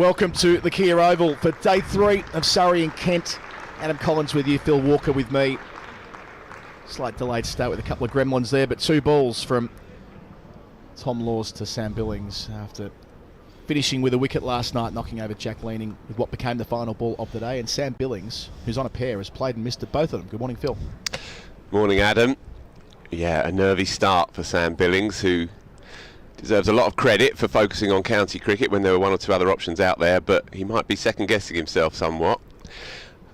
Welcome to the Kia Oval for day 3 of Surrey and Kent. Adam Collins with you, Phil Walker with me. Slight delayed start with a couple of gremlins there, but 2 balls from Tom Laws to Sam Billings after finishing with a wicket last night, knocking over Jack Leaning with what became the final ball of the day. And Sam Billings, who's on a pair, has played and missed at both of them. Good morning, Phil. Morning, Adam. Yeah, a nervy start for Sam Billings, who deserves a lot of credit for focusing on county cricket when there were 1 or 2 other options out there, but he might be second-guessing himself somewhat.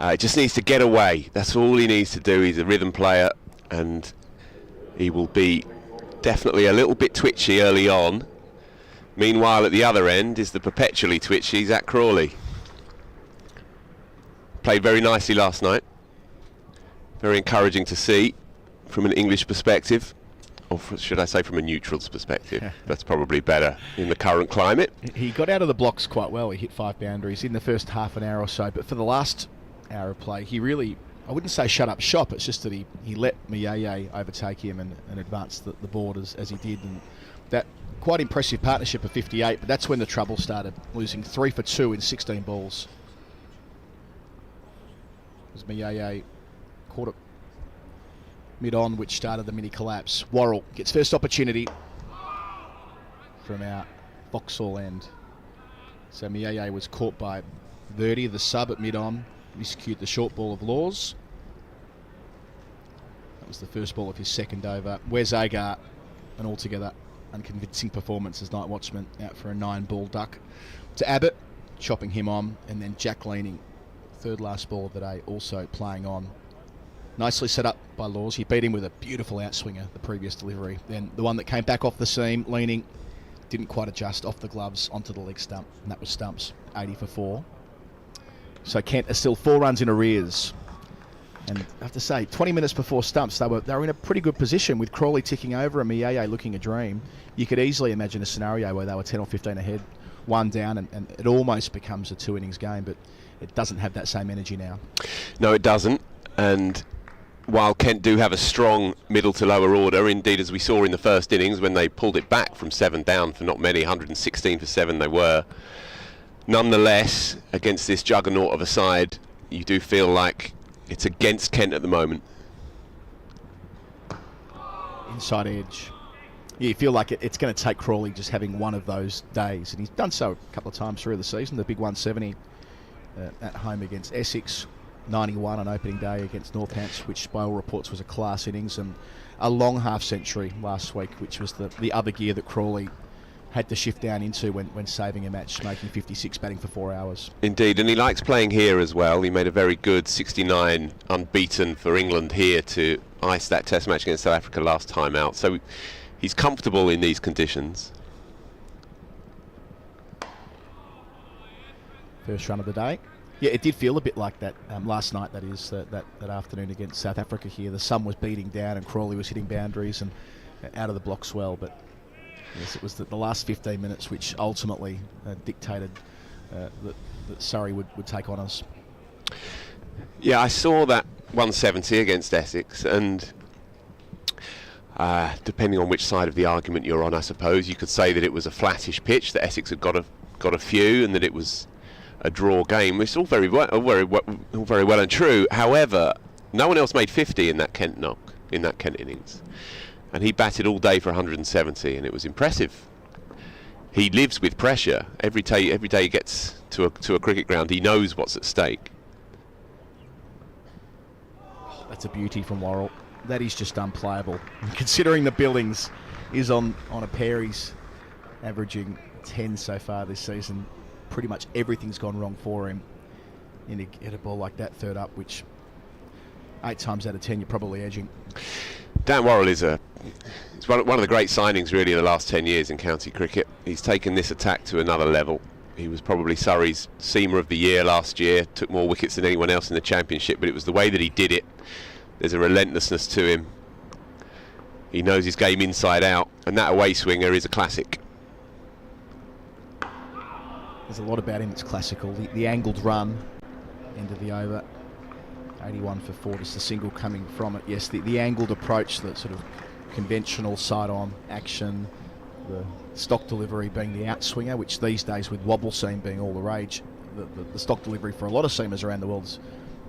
He just needs to get away. That's all he needs to do. He's a rhythm player, and he will be definitely a little bit twitchy early on. Meanwhile, at the other end is the perpetually twitchy Zak Crawley. Played very nicely last night. Very encouraging to see from an English perspective. Or should I say from a neutral's perspective? That's probably better in the current climate. He got out of the blocks quite well. He hit 5 boundaries in the first half an hour or so. But for the last hour of play, he really, I wouldn't say shut up shop. It's just that he let Miyaye overtake him and advance the board as he did. And that quite impressive partnership of 58. But that's when the trouble started, losing 3 for 2 in 16 balls. As Miyaye caught it mid-on, which started the mini collapse. Worrell gets first opportunity from our Vauxhall end. So Miyaye was caught by Verdi, the sub at mid-on, miscued the short ball of Laws. That was the first ball of his second over. Wes Agar, an altogether unconvincing performance as night watchman, out for a 9-ball duck. To Abbott, chopping him on, and then Jack Leaning, third last ball of the day, also playing on. Nicely set up by Laws. He beat him with a beautiful outswinger, the previous delivery. Then the one that came back off the seam, Leaning, didn't quite adjust off the gloves onto the leg stump, and that was Stumps, 80 for 4. So Kent are still 4 runs in arrears. And I have to say, 20 minutes before Stumps, they were in a pretty good position with Crawley ticking over and Miyaye looking a dream. You could easily imagine a scenario where they were 10 or 15 ahead, 1 down, and it almost becomes a 2-innings game, but it doesn't have that same energy now. No, it doesn't. And while Kent do have a strong middle to lower order, indeed as we saw in the first innings when they pulled it back from 7 down for not many, 116 for 7 they were, nonetheless, against this juggernaut of a side, you do feel like it's against Kent at the moment. Inside edge. Yeah, you feel like it's going to take Crawley just having one of those days, and he's done so a couple of times through the season. The big 170 at home against Essex, 91 on opening day against Northants, which by all reports was a class innings, and a long half century last week, which was the other gear that Crawley had to shift down into when saving a match, making 56, batting for 4 hours. Indeed, and he likes playing here as well. He made a very good 69 unbeaten for England here to ice that test match against South Africa last time out. So he's comfortable in these conditions. First run of the day. Yeah, it did feel a bit like that last night, that is, that afternoon against South Africa here. The sun was beating down and Crawley was hitting boundaries and out of the blocks well, but yes, it was the last 15 minutes which ultimately dictated that Surrey would take honours. Yeah, I saw that 170 against Essex, and depending on which side of the argument you're on, I suppose, you could say that it was a flattish pitch, that Essex had got a few, and that it was a draw game, which is all very well and true. However, no one else made 50 in that Kent knock, in that Kent innings, and he batted all day for 170, and it was impressive. He lives with pressure every day he gets to a cricket ground. He knows what's at stake. That's a beauty from Worrell. That is just unplayable. Considering the Billings is on a pair, he's averaging 10 so far this season. Pretty much everything's gone wrong for him in a ball like that third up, which 8 times out of 10 you're probably edging. Dan Worrell is one of the great signings really in the last 10 years in county cricket. He's taken this attack to another level. He was probably Surrey's seamer of the year last year, took more wickets than anyone else in the championship, but it was the way that he did it. There's a relentlessness to him. He knows his game inside out, and that away swinger is a classic. There's a lot about him that's classical. The angled run, end of the over, 81 for 4, just a single coming from it. Yes, the angled approach, the sort of conventional side-on action, the stock delivery being the outswinger, which these days with wobble seam being all the rage, the stock delivery for a lot of seamers around the world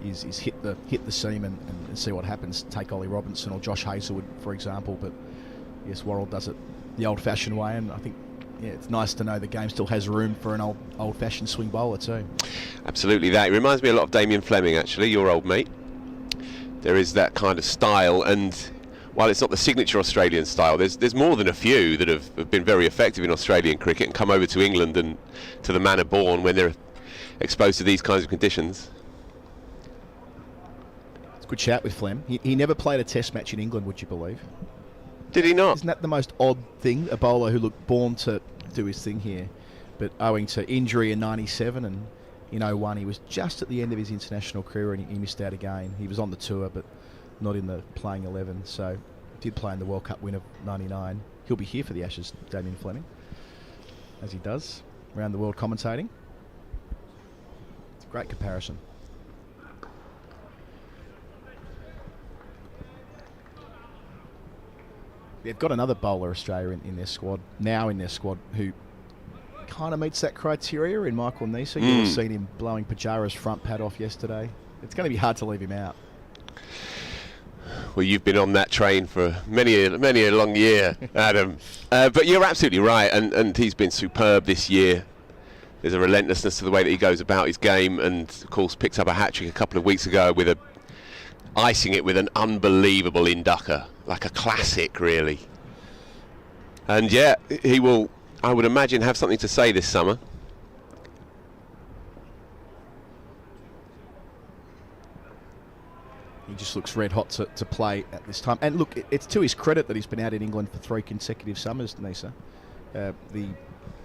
is hit the seam and see what happens. Take Ollie Robinson or Josh Hazlewood, for example. But yes, Worrell does it the old-fashioned way, and I think it's nice to know the game still has room for an old-fashioned swing bowler too. Absolutely, that. It reminds me a lot of Damien Fleming, actually, your old mate. There is that kind of style, and while it's not the signature Australian style, there's more than a few that have been very effective in Australian cricket and come over to England and to the manner born when they're exposed to these kinds of conditions. It's a good chat with Flem. He never played a test match in England, would you believe? Did he not? Isn't that the most odd thing? A bowler who looked born to do his thing here, but owing to injury in '97 and in '01, he was just at the end of his international career and he missed out again. He was on the tour, but not in the playing 11. So did play in the World Cup win of '99. He'll be here for the Ashes, Damien Fleming, as he does around the world commentating. It's a great comparison. They've got another bowler, Australia, in their squad, who kind of meets that criteria in Michael Neser. You'll have seen him blowing Pujara's front pad off yesterday. It's going to be hard to leave him out. Well, you've been on that train for many a long year, Adam. But you're absolutely right, and he's been superb this year. There's a relentlessness to the way that he goes about his game, and of course picked up a hat-trick a couple of weeks ago with icing it with an unbelievable inducker, like a classic, really. And yeah, he will, I would imagine, have something to say this summer. He just looks red hot to play at this time. And look, it's to his credit that he's been out in England for 3 consecutive summers, Neser. The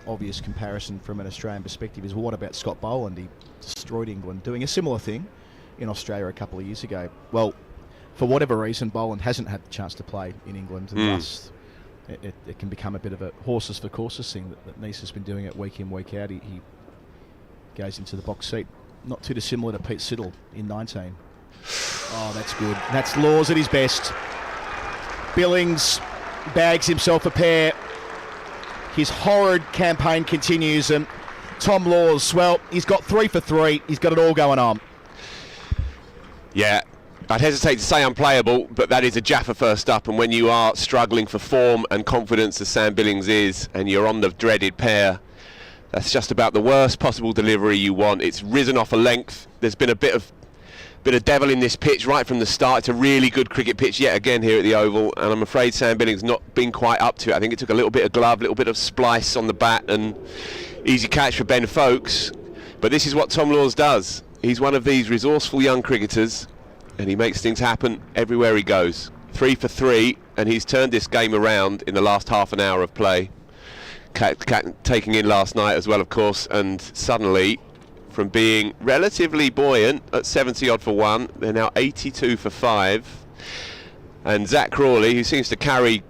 obvious comparison from an Australian perspective is, well, what about Scott Boland? He destroyed England doing a similar thing in Australia a couple of years ago. Well, for whatever reason, Boland hasn't had the chance to play in England, and thus it can become a bit of a horses for courses thing that Neser's been doing it week in, week out. He goes into the box seat, not too dissimilar to Pete Siddle in 19. Oh, that's good. That's Laws at his best. Billings bags himself a pair. His horrid campaign continues, and Tom Laws, well, he's got 3 for 3. He's got it all going on. Yeah, I'd hesitate to say unplayable, but that is a Jaffa first up, and when you are struggling for form and confidence as Sam Billings is, and you're on the dreaded pair, that's just about the worst possible delivery you want. It's risen off a length. There's been a bit of devil in this pitch right from the start. It's a really good cricket pitch yet again here at the Oval, and I'm afraid Sam Billings not been quite up to it. I think it took a little bit of glove, a little bit of splice on the bat, and easy catch for Ben Folkes. But this is what Tom Laws does. He's one of these resourceful young cricketers, and he makes things happen everywhere he goes. 3 for 3, and he's turned this game around in the last half an hour of play. Taking in last night as well, of course, and suddenly, from being relatively buoyant at 70 odd for 1, they're now 82 for 5. And Zak Crawley, who seems to carry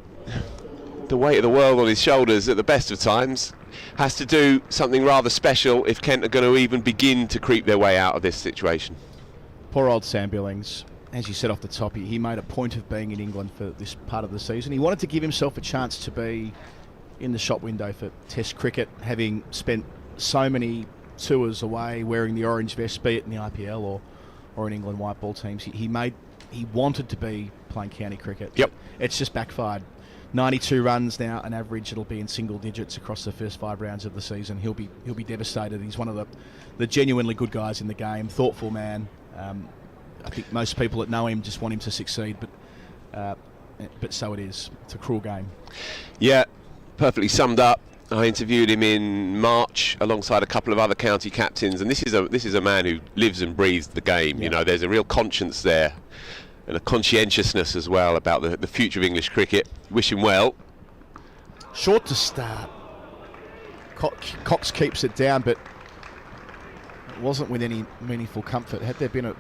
the weight of the world on his shoulders at the best of times, has to do something rather special if Kent are going to even begin to creep their way out of this situation. Poor old Sam Billings. As you said off the top, he made a point of being in England for this part of the season. He wanted to give himself a chance to be in the shop window for Test cricket, having spent so many tours away wearing the orange vest, be it in the IPL or in England white ball teams. He wanted to be playing county cricket. Yep. It's just backfired. 92 runs now, an average. It'll be in single digits across the first 5 rounds of the season. He'll be devastated. He's one of the genuinely good guys in the game, thoughtful man. I think most people that know him just want him to succeed, but so it is. It's a cruel game. Yeah, perfectly summed up. I interviewed him in March alongside a couple of other county captains, and this is a man who lives and breathes the game. Yeah. You know, there's a real conscience there, and a conscientiousness as well about the future of English cricket. Wish him well. Short to start. Cox keeps it down, but it wasn't with any meaningful comfort. Had there been a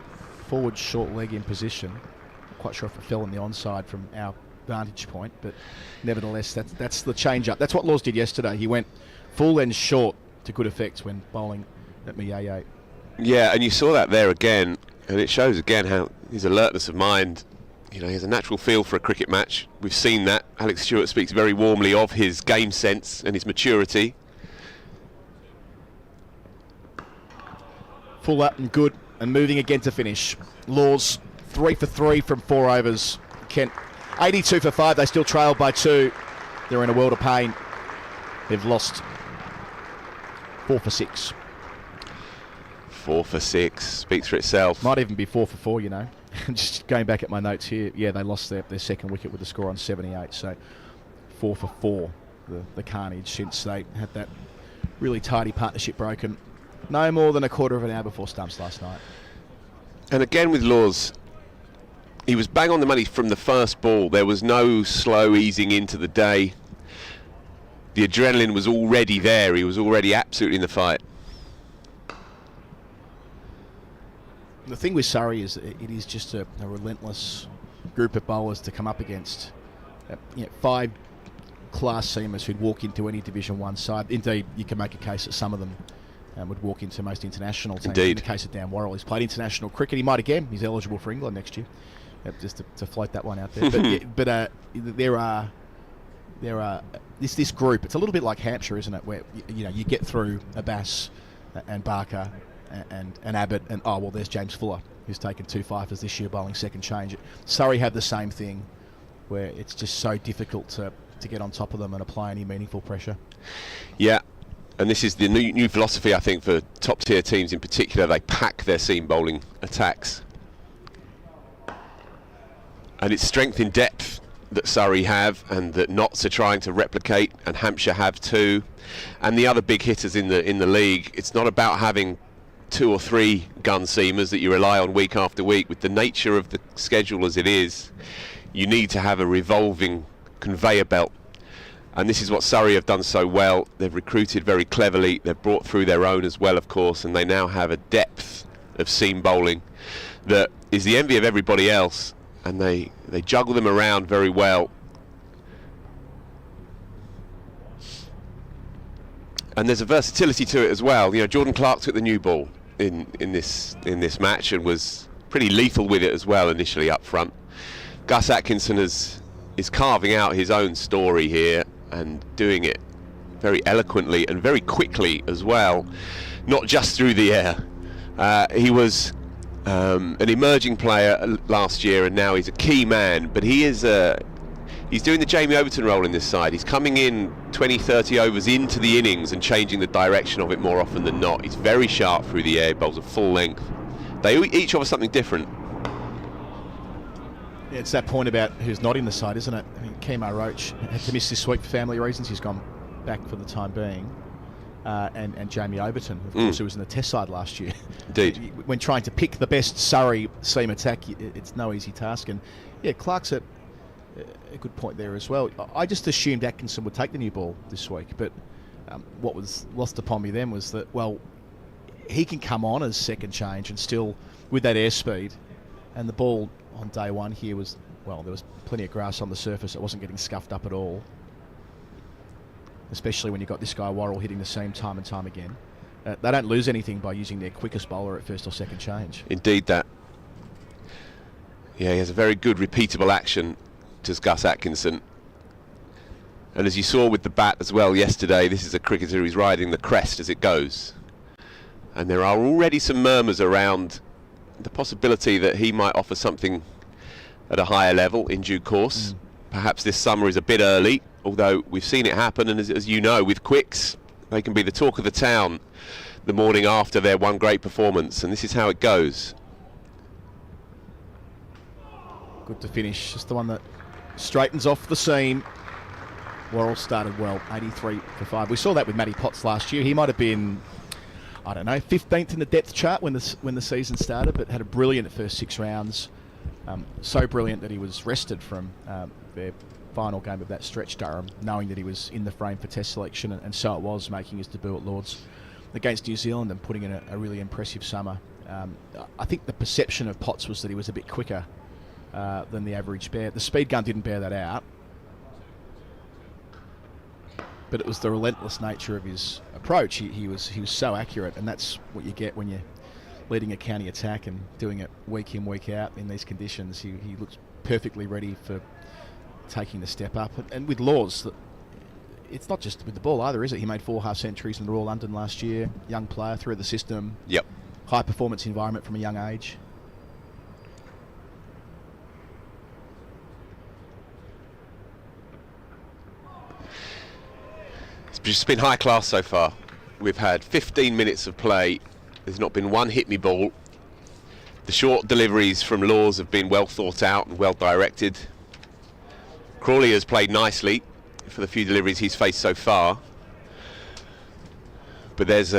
forward short leg in position, I'm quite sure if it fell on the onside from our vantage point, but nevertheless, that's the change-up. That's what Laws did yesterday. He went full and short to good effect when bowling at Miyaye. Yeah, and you saw that there again, and it shows again how his alertness of mind. You know, he has a natural feel for a cricket match. We've seen that. Alex Stewart speaks very warmly of his game sense and his maturity. Full up and good, and moving again to finish. Laws 3 for 3 from 4 overs. Kent 82 for 5. They still trailed by 2. They're in a world of pain. They've lost 4 for 6. 4 for 6 speaks for itself. Might even be 4 for 4, you know. Just going back at my notes here, yeah, they lost their second wicket with the score on 78. So 4 for 4, the carnage since they had that really tidy partnership broken no more than a quarter of an hour before stumps last night. And again with Laws, he was bang on the money from the first ball. There was no slow easing into the day. The adrenaline was already there. He was already absolutely in the fight. The thing with Surrey is it is just a relentless group of bowlers to come up against. 5 class seamers who'd walk into any Division 1 side. Indeed, you can make a case that some of them would walk into most international teams. Indeed. In the case of Dan Worrell, he's played international cricket. He might again. He's eligible for England next year. Just to float that one out there. But there are this group. It's a little bit like Hampshire, isn't it? Where you get through Abbas and Barker and Abbott and there's James Fuller, who's taken 2 fifers this year bowling second change. Surrey have the same thing, where it's just so difficult to get on top of them and apply any meaningful pressure. Yeah. And this is the new philosophy, I think, for top tier teams in particular. They pack their seam bowling attacks. And it's strength in depth that Surrey have, and that Notts are trying to replicate, and Hampshire have too. And the other big hitters in the league, it's not about having 2 or 3 gun seamers that you rely on week after week. With the nature of the schedule as it is, you need to have a revolving conveyor belt. And this is what Surrey have done so well. They've recruited very cleverly. They've brought through their own as well, of course, and they now have a depth of seam bowling that is the envy of everybody else. And they juggle them around very well. And there's a versatility to it as well. You know, Jordan Clark took the new ball in this match and was pretty lethal with it as well initially up front. Gus Atkinson is carving out his own story here and doing it very eloquently and very quickly as well, not just through the air. He was an emerging player last year, and now he's a key man, but he's doing the Jamie Overton role in this side. He's coming in 20-30 overs into the innings and changing the direction of it more often than not. He's very sharp through the air, he bowls at full length. They each offer something different. Yeah, it's that point about who's not in the side, isn't it? I mean, Kemar Roach had to miss this week for family reasons. He's gone back for the time being. And Jamie Overton, of course, who was in the Test side last year. Indeed. When trying to pick the best Surrey seam attack, it's no easy task. And yeah, Clark's at a good point there as well. I just assumed Atkinson would take the new ball this week, but what was lost upon me then was that, well, he can come on as second change and still with that airspeed, and the ball on day one here was, well, there was plenty of grass on the surface. It wasn't getting scuffed up at all, especially when you've got this guy Worrell hitting the same time and time again. They don't lose anything by using their quickest bowler at first or second change. Indeed that. Yeah, he has a very good repeatable action, does Gus Atkinson. And as you saw with the bat as well yesterday, this is a cricketer who's riding the crest as it goes. And there are already some murmurs around the possibility that he might offer something at a higher level in due course. Perhaps this summer is a bit early, although we've seen it happen, and as you know, with quicks, they can be the talk of the town the morning after their one great performance, and this is how it goes. Good to finish, just the one that straightens off the seam. Worrell started well, 83 for 5. We saw that with Matty Potts last year. He might have been, I don't know, 15th in the depth chart when the season started, but had a brilliant first 6 rounds. So brilliant that he was rested from their final game of that stretch, Durham, knowing that he was in the frame for Test selection, and so it was, making his debut at Lords against New Zealand and putting in a really impressive summer. I think the perception of Potts was that he was a bit quicker than the average bear. The speed gun didn't bear that out, but it was the relentless nature of his approach. He was so accurate, and that's what you get when you're leading a county attack and doing it week in, week out in these conditions. He looks perfectly ready for taking the step up. And with Laws, it's not just with the ball either, is it? He made 4 half-centuries in the Royal London last year. Young player through the system. Yep. High-performance environment from a young age. It's just been high class so far. We've had 15 minutes of play. There's not been one hit me ball. The short deliveries from Laws have been well thought out and well directed. Crawley has played nicely for the few deliveries he's faced so far. But there's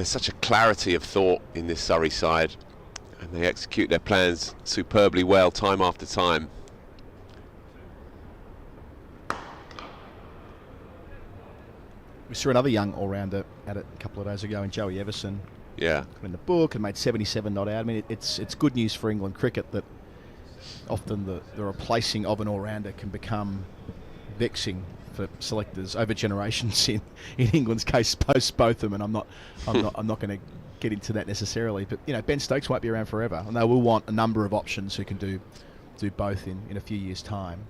such a clarity of thought in this Surrey side, and they execute their plans superbly well time after time. We saw another young all-rounder at it a couple of days ago in Joey Everson. Yeah. In the book and made 77 not out. I mean, it's good news for England cricket that often the replacing of an all-rounder can become vexing for selectors over generations. In England's case, post both of them, and I'm not going to get into that necessarily. But Ben Stokes won't be around forever, and they will want a number of options who can do both in a few years' time.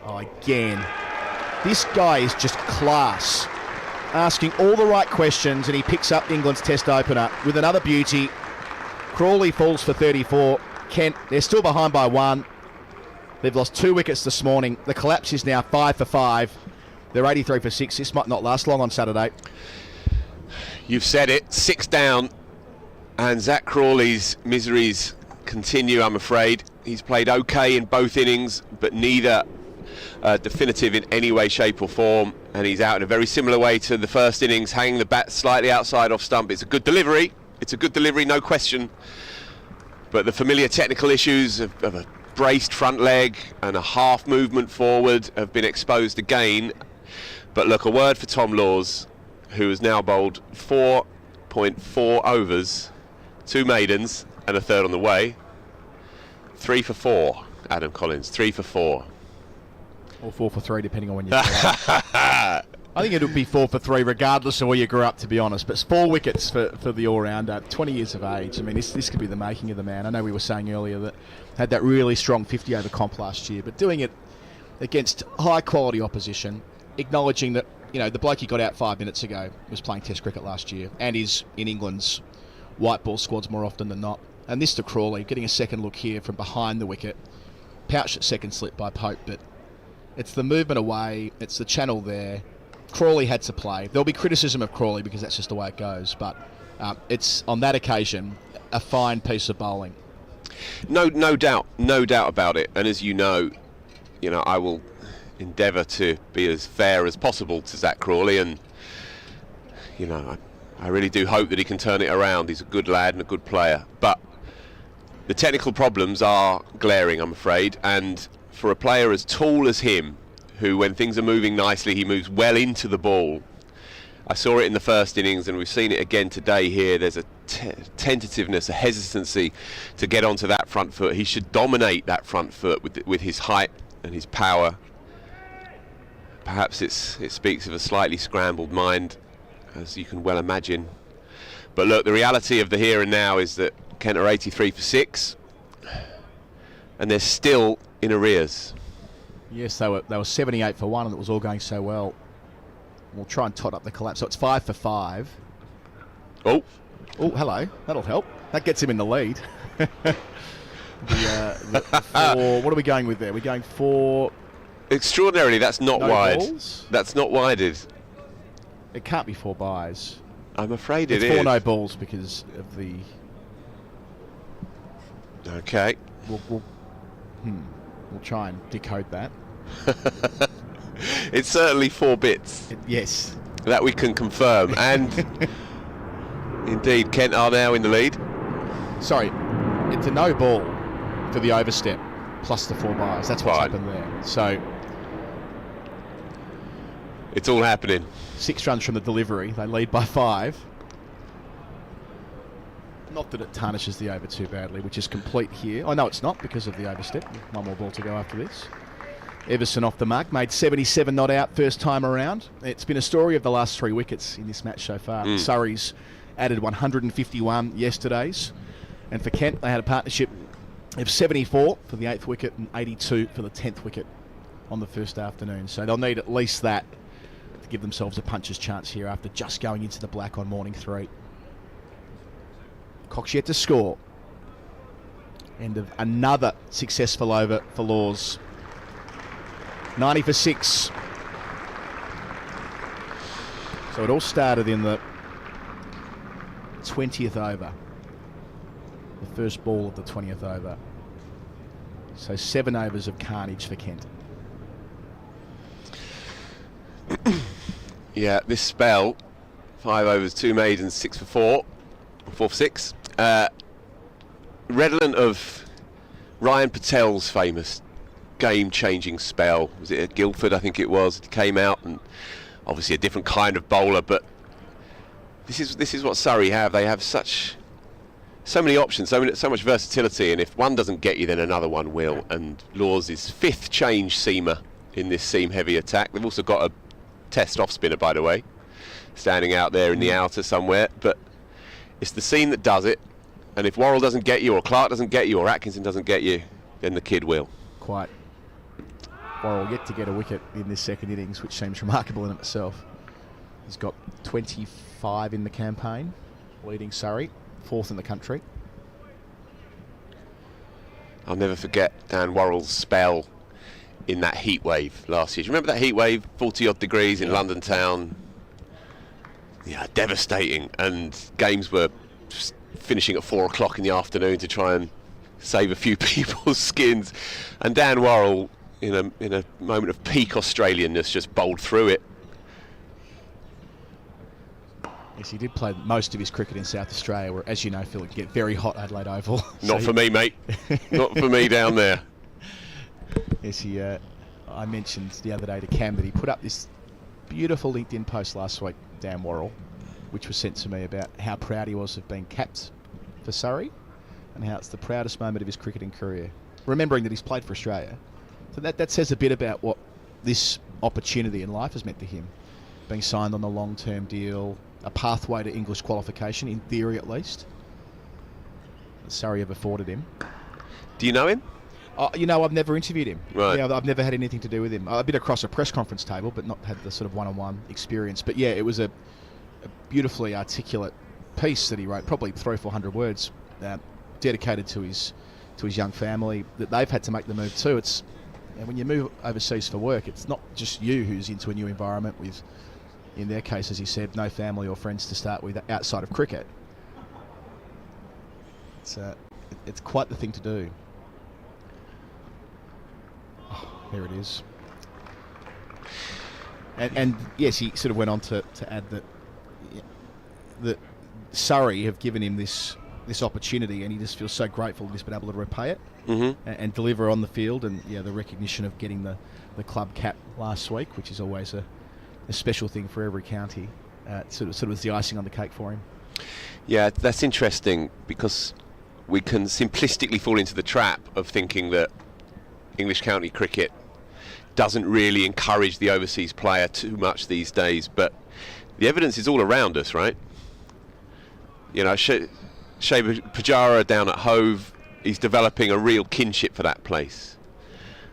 Oh, again, this guy is just class. Asking all the right questions, and he picks up England's test opener with another beauty. Crawley falls for 34. Kent, they're still behind by 1. They've lost 2 wickets this morning. The collapse is now 5 for 5. They're 83 for 6. This might not last long on Saturday. You've said it. 6 down, and Zak Crawley's miseries continue, I'm afraid. He's played okay in both innings, but neither definitive in any way, shape or form, and he's out in a very similar way to the first innings, hanging the bat slightly outside off stump. It's a good delivery, no question, but the familiar technical issues of a braced front leg and a half movement forward have been exposed again. But look, a word for Tom Laws, who has now bowled 4.4 overs, 2 maidens and a third on the way. 3 for 4, Adam Collins, 3 for 4. Or 4 for 3, depending on when you grew up. I think it would be 4 for 3 regardless of where you grew up, to be honest. But it's 4 wickets for the all-rounder, 20 years of age. I mean, this could be the making of the man. I know we were saying earlier that had that really strong 50-over comp last year, but doing it against high-quality opposition, acknowledging that, the bloke he got out 5 minutes ago was playing Test cricket last year and is in England's white ball squads more often than not. And this to Crawley, getting a second look here from behind the wicket. Pouched at second slip by Pope, but it's the movement away, it's the channel there. Crawley had to play. There'll be criticism of Crawley because that's just the way it goes, but it's, on that occasion, a fine piece of bowling. No doubt about it. And as you know, I will endeavour to be as fair as possible to Zak Crawley, and I really do hope that he can turn it around. He's a good lad and a good player, but the technical problems are glaring, I'm afraid, and for a player as tall as him, who when things are moving nicely, he moves well into the ball. I saw it in the first innings, and we've seen it again today here. There's a tentativeness, a hesitancy to get onto that front foot. He should dominate that front foot with his height and his power. Perhaps it speaks of a slightly scrambled mind, as you can well imagine. But look, the reality of the here and now is that Kent are 83 for 6, and they're still in arrears. Yes, they were 78 for 1, and it was all going so well. We'll try and tot up the collapse. So it's 5 for 5. Oh, hello. That'll help. That gets him in the lead. What are we going with there? We're going for... Extraordinarily, that's not no wide. Balls? That's not wided. It can't be 4 byes. I'm afraid it is. It's 4 no balls because of the... Okay. We'll try and decode that. It's certainly 4 bits. Yes. That we can confirm. And indeed, Kent are now in the lead. Sorry, it's a no ball for the overstep plus the 4 byes. That's what's happened there. So it's all happening. 6 runs from the delivery. They lead by 5. Not that it tarnishes the over too badly, which is complete here. I know it's not because of the overstep. 1 more ball to go after this. Everson off the mark, made 77 not out first time around. It's been a story of the last 3 wickets in this match so far. Surrey's added 151 yesterday's. And for Kent, they had a partnership They have 74 for the 8th wicket and 82 for the 10th wicket on the first afternoon. So they'll need at least that to give themselves a puncher's chance here after just going into the black on morning 3. Cox yet to score. End of another successful over for Laws. 90 for 6. So it all started in the 20th over. The first ball of the 20th over. So 7 overs of carnage for Kent. Yeah, this spell, 5 overs, 2 maidens, 6 for 4, 4 for 6. Redolent of Ryan Patel's famous game-changing spell. Was it at Guildford, I think it was? It came out, and obviously a different kind of bowler, but this is what Surrey have. They have so many options, so much versatility, and if one doesn't get you, then another one will. And Laws is 5th change seamer in this seam-heavy attack. They've also got a test off-spinner, by the way, standing out there in the outer somewhere, but it's the seam that does it, and if Worrell doesn't get you, or Clark doesn't get you, or Atkinson doesn't get you, then the kid will. Quite. Worrell yet to get a wicket in this second innings, which seems remarkable in itself. He's got 25 in the campaign, leading Surrey, 4th in the country. I'll never forget Dan Worrell's spell in that heat wave last year. Do you remember that heat wave, 40 odd degrees in London town? Yeah, devastating, and games were finishing at 4 o'clock in the afternoon to try and save a few people's skins, and Dan Worrell in a moment of peak Australianness just bowled through it. Yes, he did play most of his cricket in South Australia, where, as you know, Phil, it can get very hot Adelaide Oval. Not for me, mate. Not for me down there. Yes, I mentioned the other day to Cam that he put up this beautiful LinkedIn post last week, Dan Worrell, which was sent to me about how proud he was of being capped for Surrey and how it's the proudest moment of his cricketing career, remembering that he's played for Australia. So that says a bit about what this opportunity in life has meant to him. Being signed on a long-term deal, a pathway to English qualification, in theory at least, that Surrey have afforded him. Do you know him? You know, I've never interviewed him. Right. Yeah, I've never had anything to do with him. I've been across a press conference table, but not had the sort of one-on-one experience. But yeah, it was a beautifully articulate piece that he wrote, probably 300 or 400 words, dedicated to his young family that they've had to make the move too. It's when you move overseas for work, it's not just you who's into a new environment with, in their case, as he said, no family or friends to start with outside of cricket. It's quite the thing to do. There it is. And yes, he sort of went on to add that Surrey have given him this opportunity, and he just feels so grateful he's been able to repay it and deliver on the field. And yeah, the recognition of getting the club cap last week, which is always a special thing for every county, sort of was the icing on the cake for him. Yeah, that's interesting, because we can simplistically fall into the trap of thinking that English county cricket doesn't really encourage the overseas player too much these days, but the evidence is all around us, right? You know, Shea Pujara down at Hove, he's developing a real kinship for that place.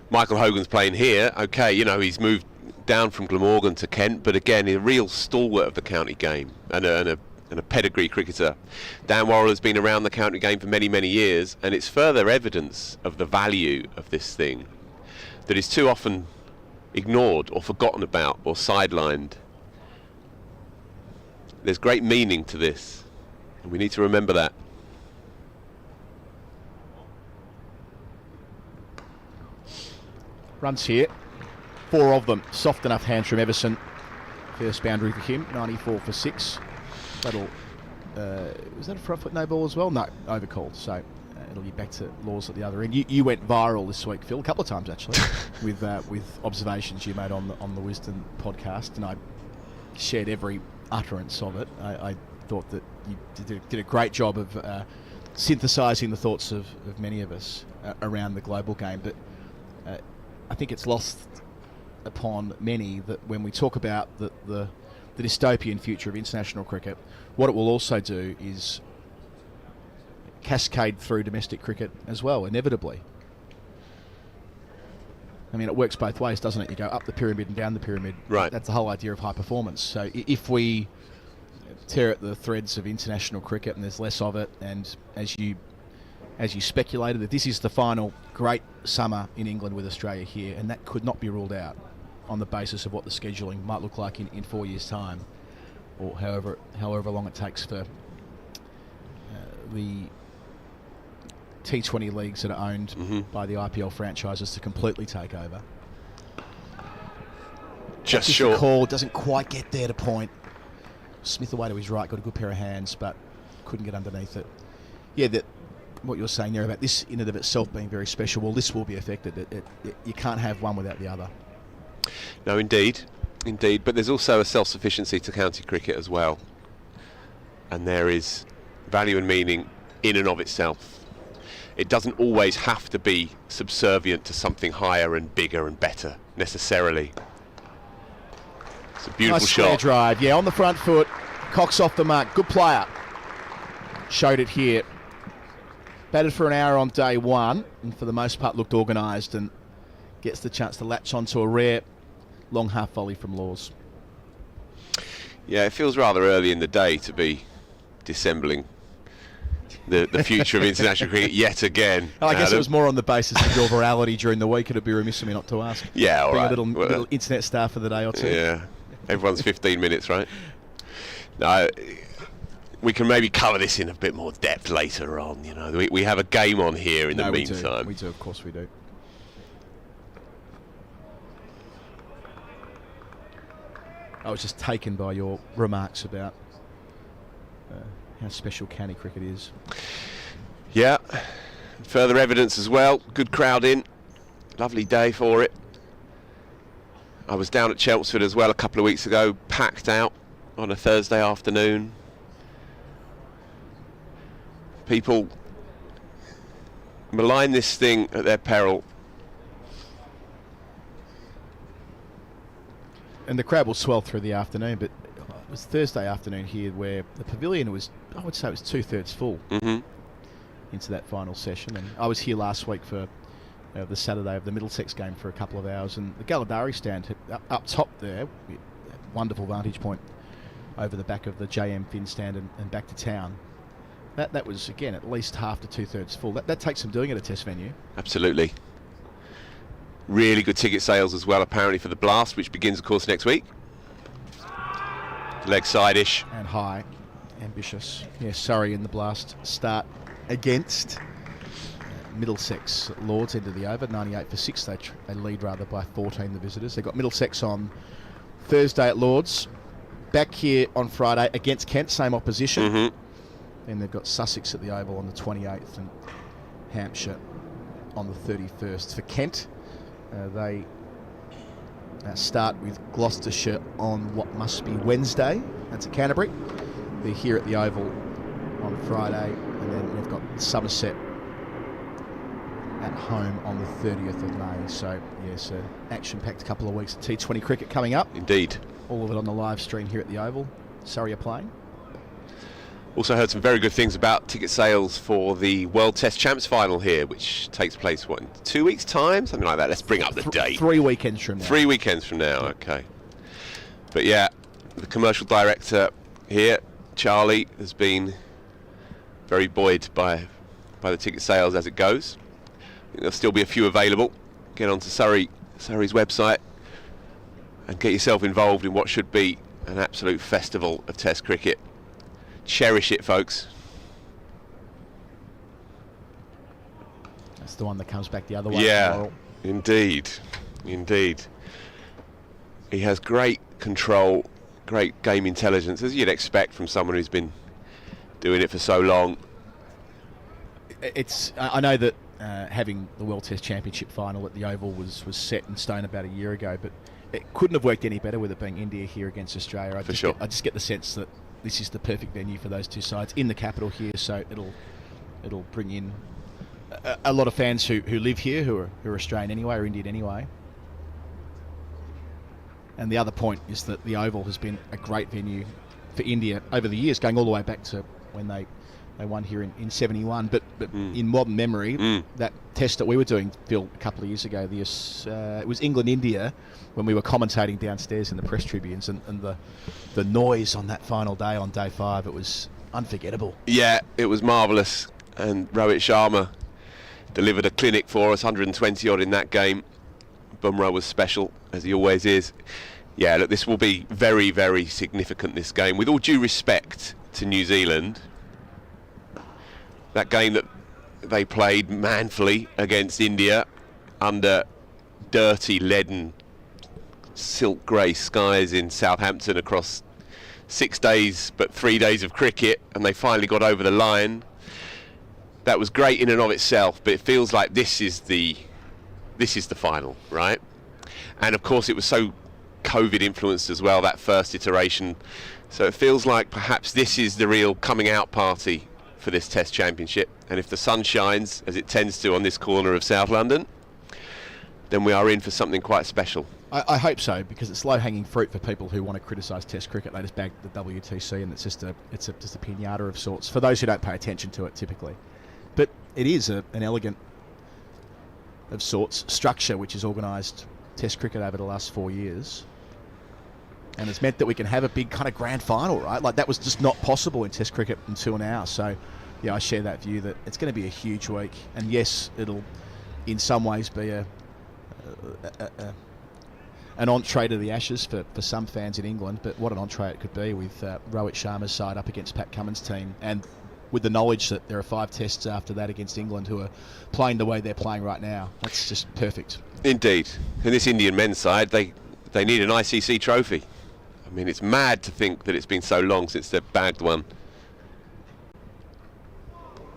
Michael Hogan's playing here, okay, you know, he's moved down from Glamorgan to Kent, but again, a real stalwart of the county game and a pedigree cricketer. Dan Worrell has been around the county game for many, many years, and it's further evidence of the value of this thing that is too often ignored or forgotten about or sidelined. There's great meaning to this, and we need to remember that. Runs here, 4 of them, soft enough hands from Everson. First boundary for him, 94 for 6. That'll was that a front foot no ball as well? No, overcalled. So it'll be back to Laws at the other end. You went viral this week, Phil, a couple of times actually, with observations you made on the Wisdom podcast, and I shared every utterance of it. I thought that you did a great job of synthesising the thoughts of many of us around the global game, but I think it's lost upon many that when we talk about the dystopian future of international cricket, what it will also do is cascade through domestic cricket as well, inevitably. I mean, it works both ways, doesn't it? You go up the pyramid and down the pyramid. Right. That's the whole idea of high performance. So if we tear at the threads of international cricket and there's less of it, and as you speculated, that this is the final great summer in England with Australia here, and that could not be ruled out on the basis of what the scheduling might look like in 4 years' time, or however long it takes for the T20 leagues that are owned by the IPL franchises to completely take over. Just short. The call doesn't quite get there to point. Smith away to his right, got a good pair of hands, but couldn't get underneath it. Yeah, what you're saying there about this in and of itself being very special, well, this will be affected. You can't have one without the other. No, indeed. But there's also a self-sufficiency to county cricket as well. And there is value and meaning in and of itself. It doesn't always have to be subservient to something higher and bigger and better, necessarily. It's a beautiful nice shot. Square drive, yeah, on the front foot. Cox off the mark. Good player. Showed it here. Batted for an hour on day one, and for the most part looked organised, and gets the chance to latch onto a rare long half volley from Laws. Yeah, it feels rather early in the day to be dissembling the future of international cricket yet again. I guess it was more on the basis of your virality during the week. It'd be remiss of me not to ask. Yeah, all Being right. a little internet star for the day or two. Yeah, everyone's 15 minutes, right? No, we can maybe cover this in a bit more depth later on. You know, we have a game on here in the meantime. We do, of course we do. I was just taken by your remarks about how special county cricket is. Yeah, further evidence as well. Good crowd in. Lovely day for it. I was down at Chelmsford as well a couple of weeks ago, packed out on a Thursday afternoon. People malign this thing at their peril. And the crowd will swell through the afternoon, but it was Thursday afternoon here where the pavilion was, I would say it was 2/3 full into that final session. And I was here last week for the Saturday of the Middlesex game for a couple of hours, and the Galladari stand up top there, wonderful vantage point over the back of the JM Fin stand and back to town. That was, again, at least half to 2/3 full. That takes some doing at a test venue. Absolutely. Really good ticket sales as well, apparently, for the Blast, which begins, of course, next week. Leg side-ish. And high. Ambitious. Yeah, Surrey in the Blast start against Middlesex. Lords end of the over, 98 for 6. They lead, rather, by 14, the visitors. They've got Middlesex on Thursday at Lords. Back here on Friday against Kent, same opposition. Then they've got Sussex at the Oval on the 28th and Hampshire on the 31st. For Kent, they start with Gloucestershire on what must be Wednesday. That's at Canterbury. They're here at the Oval on Friday, and then they've got Somerset at home on the 30th of May. So, yes, action-packed couple of weeks of T20 cricket coming up. Indeed. All of it on the live stream here at the Oval. Surrey are playing. Also heard some very good things about ticket sales for the World Test Champs final here, which takes place, what, in 2 weeks' time? Something like that. Let's bring up the date. 3 weekends from now. 3 weekends from now, okay. But yeah, the commercial director here, Charlie, has been very buoyed by the ticket sales as it goes. I think there'll still be a few available. Get onto Surrey's website and get yourself involved in what should be an absolute festival of Test cricket. Cherish it, folks. That's the one that comes back the other way. Yeah, indeed. He has great control, great game intelligence, as you'd expect from someone who's been doing it for so long. I know that having the World Test Championship final at the Oval was set in stone about a year ago, but it couldn't have worked any better with it being India here against Australia. I just get the sense that this is the perfect venue for those two sides in the capital here, so it'll bring in a lot of fans who live here, who are Australian anyway or Indian anyway. And the other point is that the Oval has been a great venue for India over the years, going all the way back to when they They won here in 71, but in modern memory, that test that we were doing, Phil, a couple of years ago, it was England-India when we were commentating downstairs in the press tribunes, and the noise on that final day, on day 5, it was unforgettable. Yeah, it was marvellous, and Rohit Sharma delivered a clinic for us, 120 odd in that game. Bumrah was special, as he always is. Yeah, look, this will be very, very significant, this game. With all due respect to New Zealand, that game that they played manfully against India under dirty, leaden, silk grey skies in Southampton across 6 days, but 3 days of cricket, and they finally got over the line. That was great in and of itself, but it feels like this is the final, right? And of course it was so COVID influenced as well, that first iteration. So it feels like perhaps this is the real coming out party for this Test Championship. And if the sun shines, as it tends to on this corner of South London, then we are in for something quite special. I hope so, because it's low-hanging fruit for people who want to criticise Test cricket. They just bag the WTC, and it's just a pinata of sorts for those who don't pay attention to it typically. But it is an elegant of sorts structure which has organised Test cricket over the last 4 years, and it's meant that we can have a big kind of grand final, right? Like, that was just not possible in Test cricket until now. So yeah, I share that view that it's going to be a huge week, and yes, it'll in some ways be an entree to the Ashes for some fans in England, but what an entree it could be with Rohit Sharma's side up against Pat Cummins' team, and with the knowledge that there are 5 tests after that against England who are playing the way they're playing right now. That's just perfect. Indeed. And this Indian men's side, they need an ICC trophy. I mean, it's mad to think that it's been so long since they've bagged one.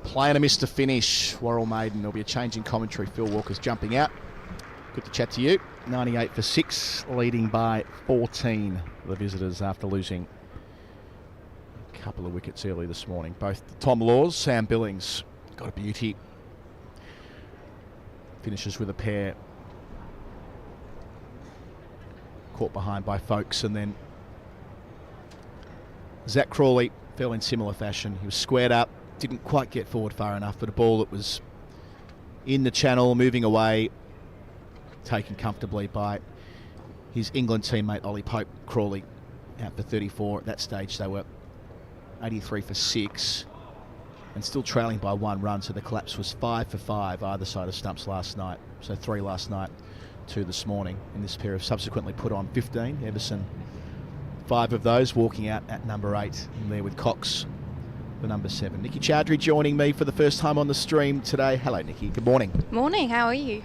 Playing a miss to finish, Warrell Maiden. There'll be a change in commentary. Phil Walker's jumping out. Good to chat to you. 98 for 6, leading by 14, the visitors, after losing a couple of wickets early this morning. Both Tom Laws, Sam Billings, got a beauty. Finishes with a pair. Caught behind by Folkes, and then Zak Crawley fell in similar fashion. He was squared up, didn't quite get forward far enough, but a ball that was in the channel, moving away, taken comfortably by his England teammate Ollie Pope. Crawley out for 34. At that stage they were 83 for 6 and still trailing by 1 run, so the collapse was 5 for 5 either side of stumps last night. So 3 last night, 2 this morning, and this pair have subsequently put on 15. Everson, 5 of those, walking out at number 8, and there with Cox for number 7. Nikki Chaudhuri joining me for the first time on the stream today. Hello Nikki, good morning. Morning, how are you?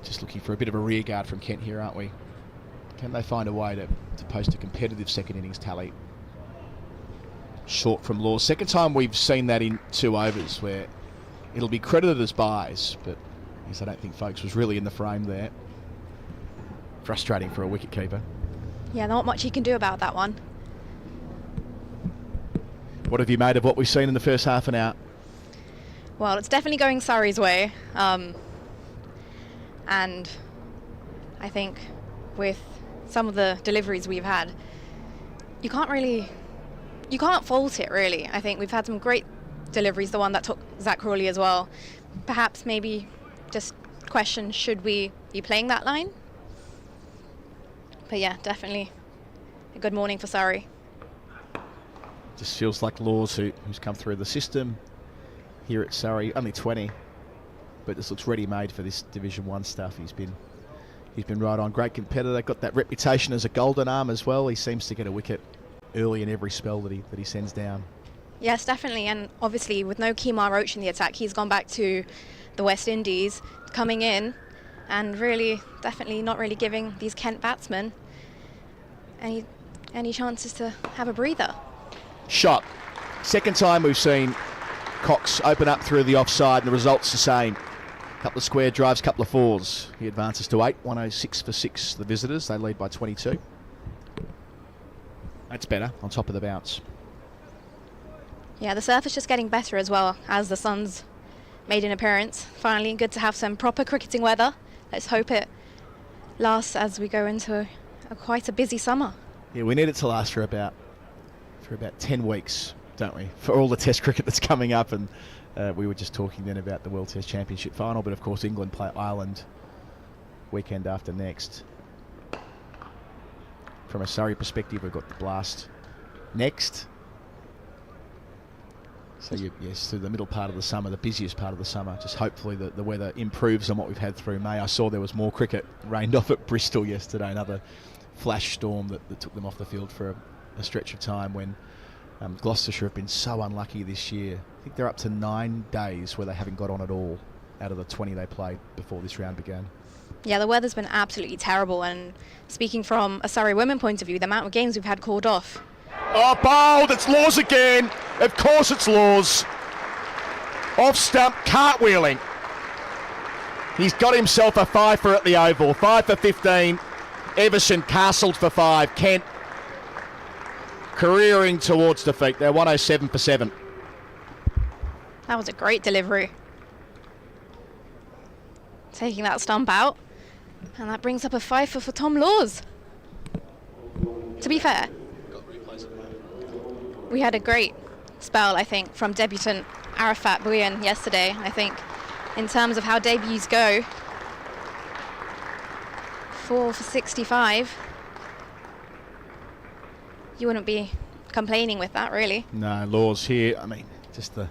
Just looking for a bit of a rear guard from Kent here, aren't we? Can they find a way to post a competitive second innings tally? Short from Laws. Second time we've seen that in 2 overs, where it'll be credited as buys, but I guess I don't think Folkes was really in the frame there. Frustrating for a wicketkeeper. Yeah, not much you can do about that one. What have you made of what we've seen in the first half an hour? Well, it's definitely going Surrey's way. And I think with some of the deliveries we've had, you can't fault it really. I think we've had some great deliveries, the one that took Zak Crawley as well. Perhaps maybe just question, should we be playing that line? But yeah, definitely a good morning for Surrey. Just feels like Laws, who's come through the system here at Surrey, only 20, but this looks ready-made for this Division 1 stuff. He's been right on. Great competitor, got that reputation as a golden arm as well. He seems to get a wicket early in every spell that he sends down. Yes, definitely, and obviously with no Kemar Roach in the attack, he's gone back to the West Indies, coming in and really, definitely not really giving these Kent batsmen any chances to have a breather. Shot. Second time we've seen Cox open up through the offside, and the result's the same. Couple of square drives, couple of 4s. He advances to 8, 106 for 6, the visitors. They lead by 22. That's better, on top of the bounce. Yeah, the surf is just getting better as well as the sun's made an appearance. Finally, good to have some proper cricketing weather. Let's hope it lasts as we go into quite a busy summer. Yeah, we need it to last for for about 10 weeks, don't we, for all the Test cricket that's coming up. And we were just talking then about the World Test Championship final, but of course England play Ireland weekend after next. From a Surrey perspective, we've got the Blast next. So yes, through the middle part of the summer, the busiest part of the summer, just hopefully the weather improves on what we've had through May. I saw there was more cricket rained off at Bristol yesterday, another flash storm that took them off the field for a stretch of time when Gloucestershire have been so unlucky this year. I think they're up to 9 days where they haven't got on at all out of the 20 they played before this round began. Yeah, the weather's been absolutely terrible, and speaking from a Surrey women point of view, the amount of games we've had called off. Oh, bowled, it's Laws again. Of course it's Laws. Off stump, cartwheeling. He's got himself a 5-for at the Oval. 5 for 15. Everson castled for 5. Kent careering towards defeat. They're 107 for 7. That was a great delivery. Taking that stump out. And that brings up a 5-for for Tom Laws. To be fair, we had a great spell, I think, from debutant Arafat Bhuiyan yesterday. I think in terms of how debuts go, 4 for 65. You wouldn't be complaining with that, really. No, Laws here. I mean, just the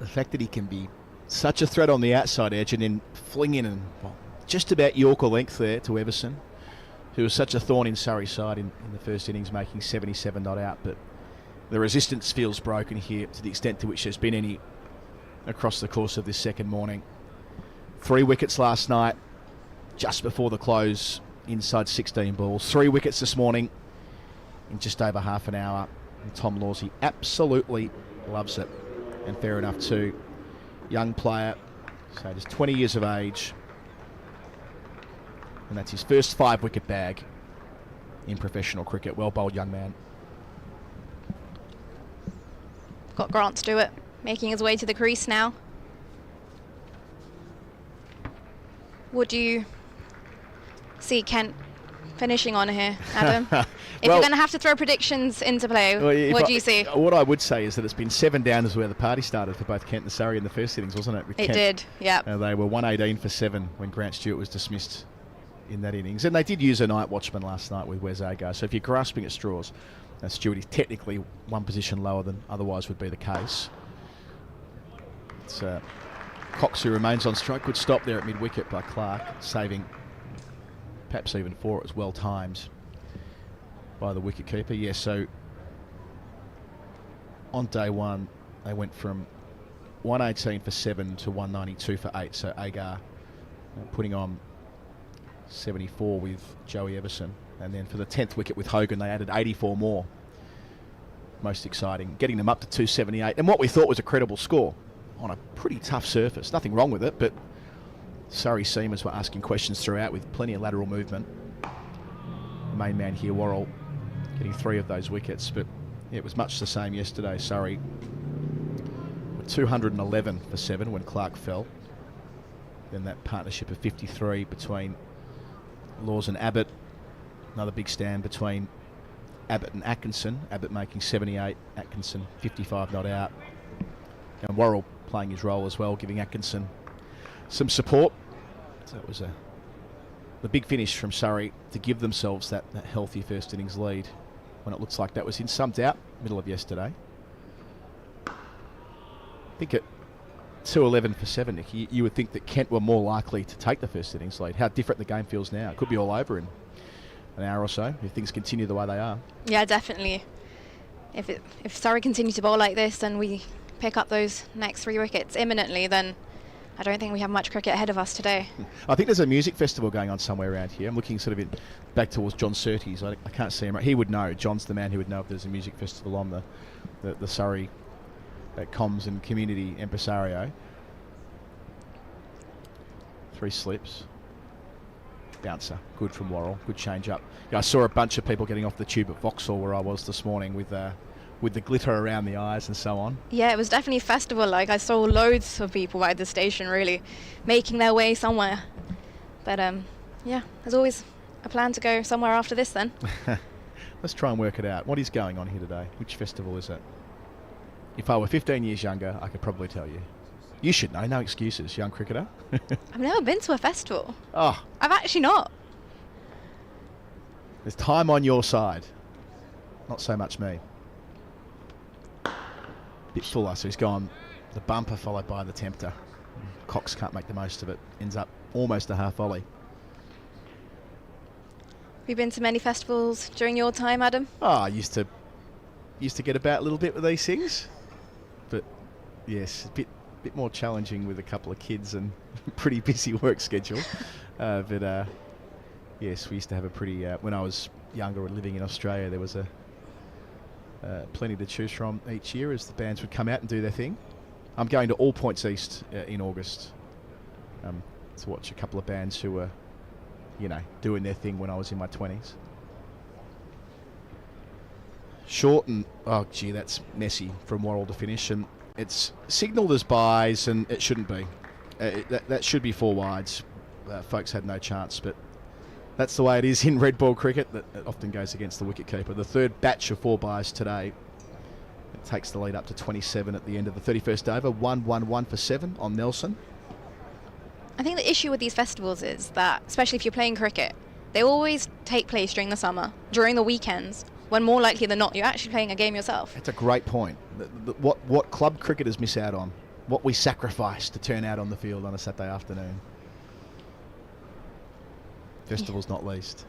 fact that he can be such a threat on the outside edge and then fling in and just about Yorker length there to Everson, who was such a thorn in Surrey's side in the first innings, making 77 not out. But the resistance feels broken here to the extent to which there's been any across the course of this second morning. 3 wickets last night, just before the close, inside 16 balls. 3 wickets this morning in just over half an hour. And Tom Laws, he absolutely loves it. And fair enough too. Young player, so just 20 years of age. And that's his first 5-wicket bag in professional cricket. Well bowled, young man. Got Grant Stewart making his way to the crease now. Would you see Kent finishing on here, Adam? If you're going to have to throw predictions into play, what do you see? What I would say is that it's been 7 down is where the party started for both Kent and Surrey in the first innings, wasn't it? It did, yeah. They were 118 for 7 when Grant Stewart was dismissed in that innings. And they did use a night watchman last night with Wes Agar. So if you're grasping at straws, Stewart is technically 1 position lower than otherwise would be the case. It's Cox who remains on strike. Good stop there at mid-wicket by Clark, saving perhaps even 4. It was well timed by the wicket-keeper. Yeah, so on day one, they went from 118 for 7 to 192 for 8. So Agar putting on 74 with Joey Everson. And then for the 10th wicket with Hogan, they added 84 more. Most exciting, getting them up to 278. And what we thought was a credible score on a pretty tough surface. Nothing wrong with it, but Surrey seamers were asking questions throughout with plenty of lateral movement. The main man here, Worrell, getting 3 of those wickets. But yeah, it was much the same yesterday. Surrey were 211 for 7 when Clark fell. Then that partnership of 53 between Laws and Abbott. Another big stand between Abbott and Atkinson. Abbott making 78, Atkinson 55 not out. And Worrell playing his role as well, giving Atkinson some support. So it was the big finish from Surrey to give themselves that healthy first innings lead when it looks like that was in some doubt, middle of yesterday. I think at 211 for 7, Nikki, you would think that Kent were more likely to take the first innings lead. How different the game feels now. It could be all over in an hour or so if things continue the way they are. Yeah, definitely. If Surrey continue to bowl like this and we pick up those next 3 wickets imminently, then I don't think we have much cricket ahead of us today. I think there's a music festival going on somewhere around here. I'm looking sort of back towards John Surtees. I can't see him. He would know. John's the man who would know if there's a music festival on the Surrey comms and community impresario. 3 slips. Bouncer, good from Worrell, good change up. Yeah, I saw a bunch of people getting off the tube at Vauxhall where I was this morning with the glitter around the eyes and so on. Yeah, it was definitely festival. Like, I saw loads of people at the station really making their way somewhere. But yeah, there's always a plan to go somewhere after this then. Let's try and work it out. What is going on here today? Which festival is it? If I were 15 years younger, I could probably tell you. You should know. No excuses, young cricketer. I've never been to a festival. Oh, I've actually not. there's time on your side. Not so much me. Bit fuller, so he's gone the bumper followed by the tempter. Cox can't make the most of it. Ends up almost a half volley. Have you been to many festivals during your time, Adam? Oh, I used to get about a little bit with these things, but yes, a bit more challenging with a couple of kids and pretty busy work schedule. But yes, we used to have a pretty. When I was younger and living in Australia, there was plenty to choose from each year as the bands would come out and do their thing. I'm going to All Points East in August to watch a couple of bands who were, doing their thing when I was in my 20s. Short and, oh gee, that's messy from Worrell to finish, and it's signalled as byes, and it shouldn't be. That should be 4 wides. Folks had no chance, but that's the way it is in red ball cricket. That it often goes against the wicketkeeper. The third batch of 4 byes today. It takes the lead up to 27 at the end of the 31st over. 1-1-1 for 7 on Nelson. I think the issue with these festivals is that, especially if you're playing cricket, they always take place during the summer, during the weekends, when more likely than not you're actually playing a game yourself. That's a great point. What club cricketers miss out on, what we sacrifice to turn out on the field on a Saturday afternoon. Festivals not least.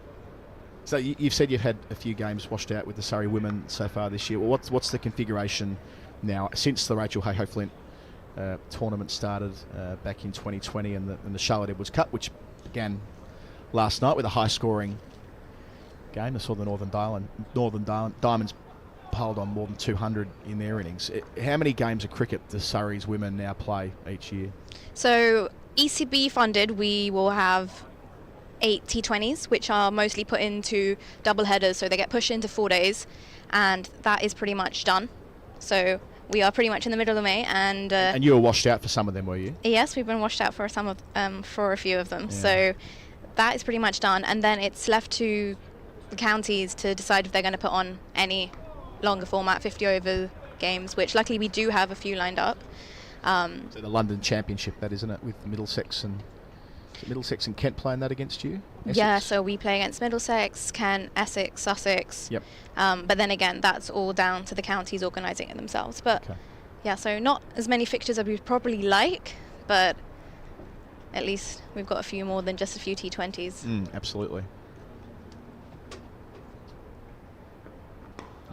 So you've said you've had a few games washed out with the Surrey women so far this year. Well, what's the configuration now since the Rachel Hayhoe Flint tournament started back in 2020 and the Charlotte Edwards Cup, which began last night with a high-scoring game. I saw the Northern Diamonds piled on more than 200 in their innings. How many games of cricket do Surrey's women now play each year? So ECB funded, we will have 8 T20s, which are mostly put into double headers, so they get pushed into 4 days, and that is pretty much done. So we are pretty much in the middle of May, and you were washed out for some of them, were you? Yes, we've been washed out for for a few of them. Yeah. So that is pretty much done, and then it's left to the counties to decide if they're going to put on any longer format 50 over games, which luckily we do have a few lined up. So the London Championship, that isn't it, with Middlesex and Kent playing that against you? Essex? Yeah, so we play against Middlesex, Kent, Essex, Sussex. Yep. But then again, that's all down to the counties organising it themselves. But yeah, so not as many fixtures as we'd probably like, but at least we've got a few more than just a few T20s. Absolutely.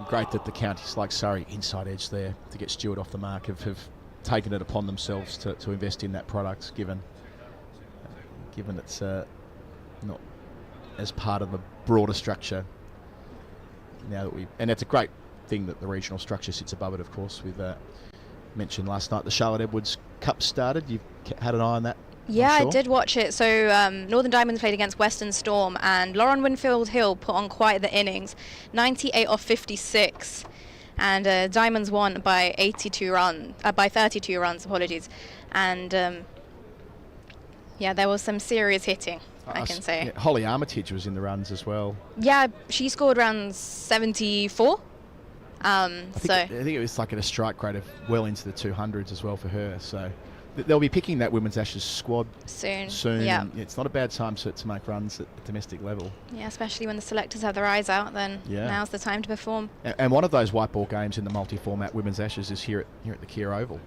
Great that the counties like Surrey, inside edge there to get Stewart off the mark, have taken it upon themselves to invest in that product, given it's not as part of the broader structure now that and it's a great thing that the regional structure sits above it, of course. With mentioned last night the Charlotte Edwards Cup started. You've had an eye on that? Yeah, sure. I did watch it. So Northern Diamonds played against Western Storm, and Lauren Winfield Hill put on quite the innings, 98 off 56, and Diamonds won by 32 runs, apologies, and yeah, there was some serious hitting, I can say. Yeah, Holly Armitage was in the runs as well. Yeah, she scored around 74. I think it was like at a strike rate of well into the 200s as well for her. So they'll be picking that Women's Ashes squad soon. Yeah. It's not a bad time to make runs at the domestic level. Yeah, especially when the selectors have their eyes out, then now's the time to perform. And one of those white ball games in the multi-format Women's Ashes is here at the Kia Oval.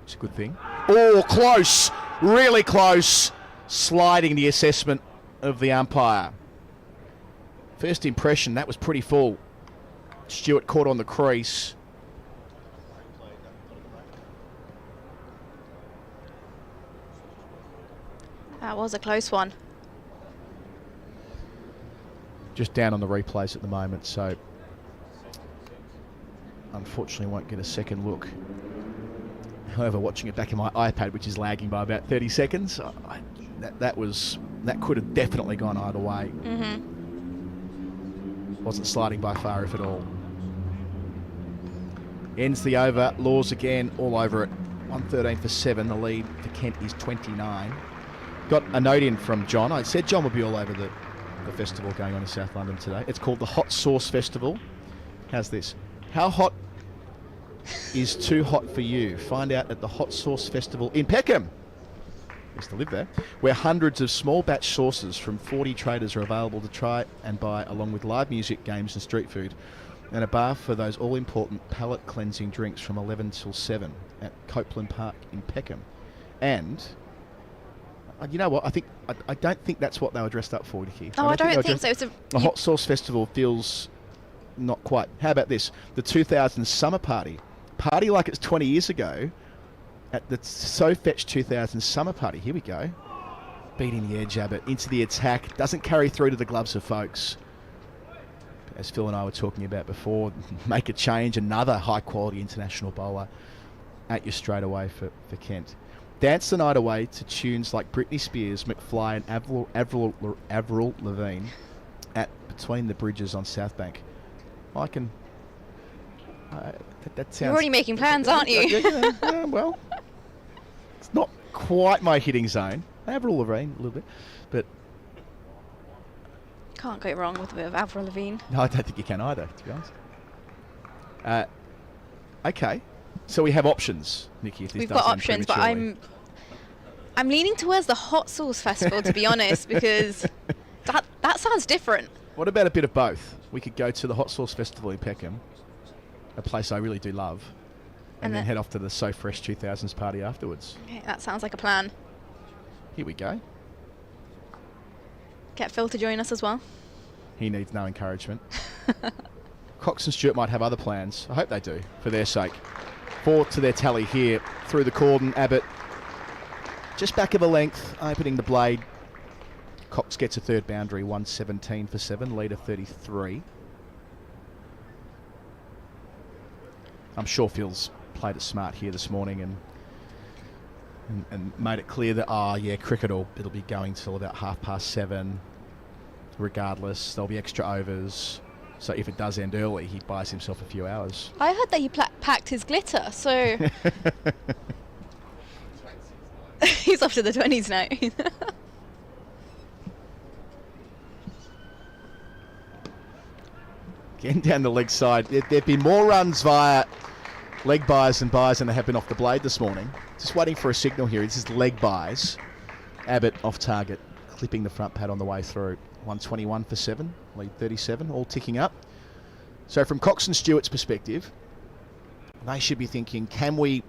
It's a good thing. Oh, close. Really close. Sliding the assessment of the umpire. First impression, that was pretty full. Stewart caught on the crease. That was a close one. Just down on the replays at the moment, so unfortunately won't get a second look. However, watching it back in my iPad, which is lagging by about 30 seconds, that could have definitely gone either way. Wasn't sliding by far, if at all. Ends the over. Laws again, all over it. 113 for 7. The lead for Kent is 29. Got a note in from John. I said John would be all over the festival going on in South London today. It's called the Hot Sauce Festival. How's this? How hot is too hot for you? Find out at the Hot Sauce Festival in Peckham. I used to live there, where hundreds of small batch sauces from 40 traders are available to try and buy, along with live music, games and street food, and a bar for those all-important palate cleansing drinks from 11 till 7 at Copeland Park in Peckham. And you know what? I don't think that's what they were dressed up for, Nikki. Oh, I don't think so. It's a Hot Sauce Festival feels not quite. How about this? The 2000 Summer Party. Party like it's 20 years ago at the So Fetch 2000 Summer Party. Here we go. Beating the edge, Abbott. Into the attack. Doesn't carry through to the gloves of folks. As Phil and I were talking about before, make a change. Another high-quality international bowler at you straight away for Kent. Dance the night away to tunes like Britney Spears, McFly and Avril Lavigne at Between the Bridges on South Bank. I can... that sounds... You're already making plans, aren't you? Yeah, well, it's not quite my hitting zone. Avril Lavigne, a little bit, but... Can't go wrong with a bit of Avril Lavigne. No, I don't think you can either, to be honest. Okay, so we have options, Nikki. If this We've does got end options, but prematurely. I'm leaning towards the Hot Sauce Festival, to be honest, because that sounds different. What about a bit of both? We could go to the Hot Sauce Festival in Peckham, a place I really do love, and then head off to the So Fresh 2000s party afterwards. Okay, that sounds like a plan. Here we go. Get Phil to join us as well. He needs no encouragement. Cox and Stewart might have other plans. I hope they do, for their sake. 4 to their tally here. Through the cordon, Abbott just back of a length, opening the blade. Cox gets a third boundary, 117 for 7, leader 33. I'm sure Phil's played it smart here this morning and made it clear that, cricket it'll be going till about 7:30. Regardless, there'll be extra overs. So if it does end early, he buys himself a few hours. I heard that he packed his glitter, so... He's off to the 20s now. Getting down the leg side. There've been more runs via leg buys and buys than there have been off the blade this morning. Just waiting for a signal here. This is leg buys. Abbott off target, clipping the front pad on the way through. 121 for 7, lead 37, all ticking up. So from Cox and Stewart's perspective, they should be thinking, can we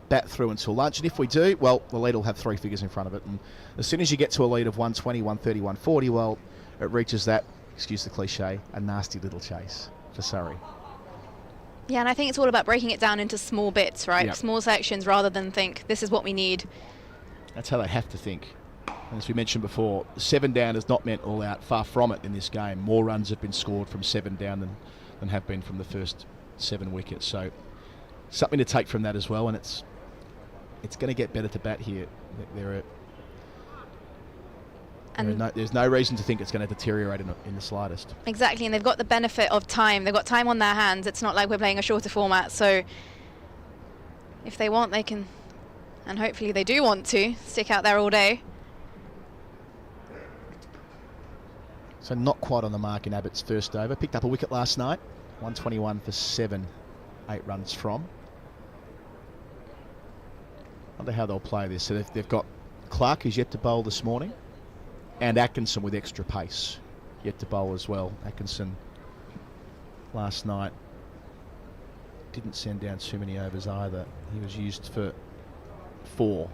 bat through until lunch? And if we do, well, the lead will have 3 figures in front of it. And as soon as you get to a lead of 120, 130, 140, well, it reaches that, excuse the cliche, a nasty little chase for Surrey. Yeah, and I think it's all about breaking it down into small bits, right? Yep. Small sections rather than think, this is what we need. That's how they have to think. And as we mentioned before, 7 down has not meant all out. Far from it in this game. More runs have been scored from 7 down than have been from the first 7 wickets. So something to take from that as well. And it's going to get better to bat here. There's no reason to think it's going to deteriorate in the slightest. Exactly, and they've got the benefit of time. They've got time on their hands. It's not like we're playing a shorter format. So if they want, they can, and hopefully they do want to, stick out there all day. So not quite on the mark in Abbott's first over. Picked up a wicket last night. 121 for 7, 8 runs from. Wonder how they'll play this. So they've got Clark, who's yet to bowl this morning, and Atkinson with extra pace, yet to bowl as well. Atkinson last night didn't send down too many overs either. He was used for 4.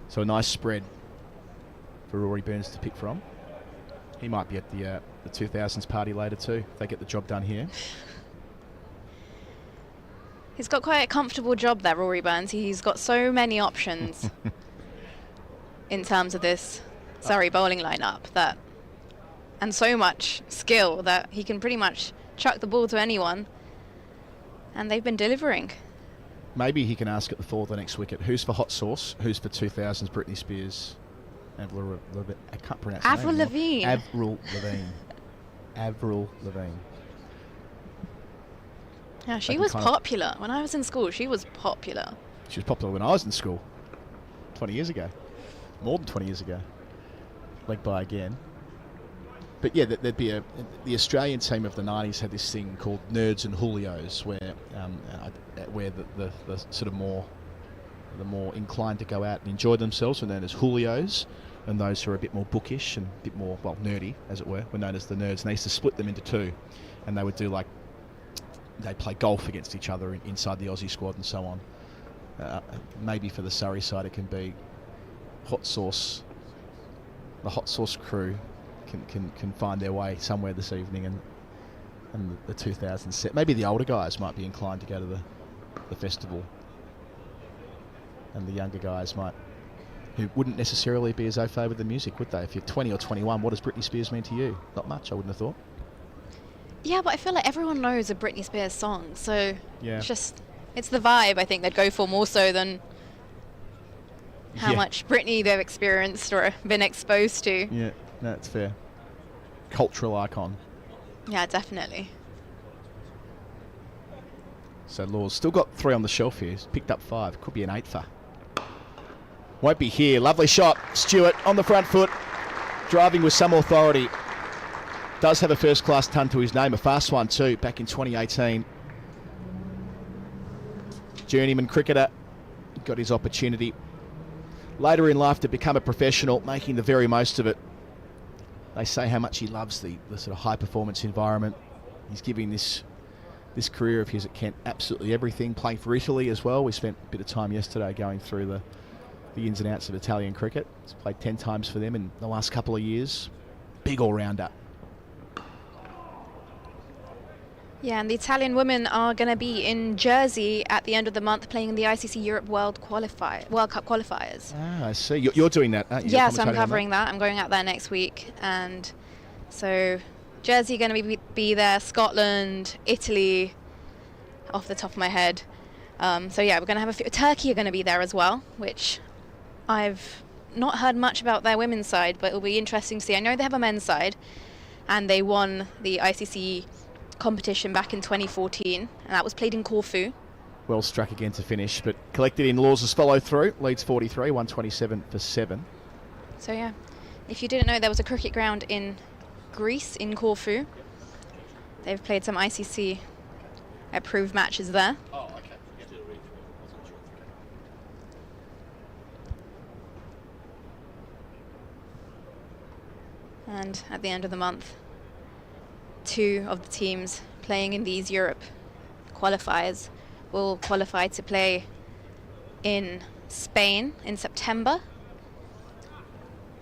So a nice spread for Rory Burns to pick from. He might be at the 2000s party later too, if they get the job done here. He's got quite a comfortable job there, Rory Burns. He's got so many options in terms of this Surrey bowling lineup, and so much skill that he can pretty much chuck the ball to anyone, and they've been delivering. Maybe he can ask at the 4 of the next wicket, who's for Hot Sauce, who's for 2000s Britney Spears, I can't pronounce Avril her Lavigne. name. Avril Lavigne. Avril Lavigne. Yeah, she was popular. When I was in school, she was popular. She was popular when I was in school, 20 years ago. More than 20 years ago. Leg by again. But yeah, there'd be the Australian team of the 90s had this thing called Nerds and Julios, where the sort of more inclined to go out and enjoy themselves were known as Julios, and those who are a bit more bookish and a bit more, well, nerdy, as it were known as the Nerds. And they used to split them into two, and they would do they'd play golf against each other inside the Aussie squad and so on. Maybe for the Surrey side it can be hot sauce. The hot sauce crew can find their way somewhere this evening, and the 2000 set. Maybe the older guys might be inclined to go to the festival, and the younger guys who wouldn't necessarily be as au fait with the music, would they? If you're 20 or 21, what does Britney Spears mean to you? Not much, I wouldn't have thought. Yeah, but I feel like everyone knows a Britney Spears song, so yeah. It's the vibe I think they'd go for more so than how much Britney they've experienced or been exposed to. Yeah, no, that's fair. Cultural icon. Yeah, definitely. So Law's still got 3 on the shelf here. He's picked up 5. Could be an 8-fer. Won't be here. Lovely shot. Stewart on the front foot. Driving with some authority. Does have a first-class ton to his name. A fast one too, back in 2018. Journeyman cricketer. Got his opportunity later in life to become a professional, making the very most of it. They say how much he loves the sort of high-performance environment. He's giving this career of his at Kent absolutely everything, playing for Italy as well. We spent a bit of time yesterday going through the ins and outs of Italian cricket. He's played 10 times for them in the last couple of years. Big all-rounder. Yeah, and the Italian women are going to be in Jersey at the end of the month playing in the ICC Europe World Cup qualifiers. Ah, I see. You're doing that, aren't you? Yes, I'm covering that. I'm going out there next week. And so Jersey going to be there, Scotland, Italy, off the top of my head. So yeah, we're going to have a few. Turkey are going to be there as well, which I've not heard much about their women's side, but it'll be interesting to see. I know they have a men's side, and they won the ICC competition back in 2014, and that was played in Corfu. Well struck again to finish, but collected in Laws' follow-through. Leads 43, 127 for 7. So yeah, if you didn't know, there was a cricket ground in Greece, in Corfu. They've played some ICC approved matches there. Oh, okay. And at the end of the month, 2 of the teams playing in these Europe qualifiers will qualify to play in Spain in September.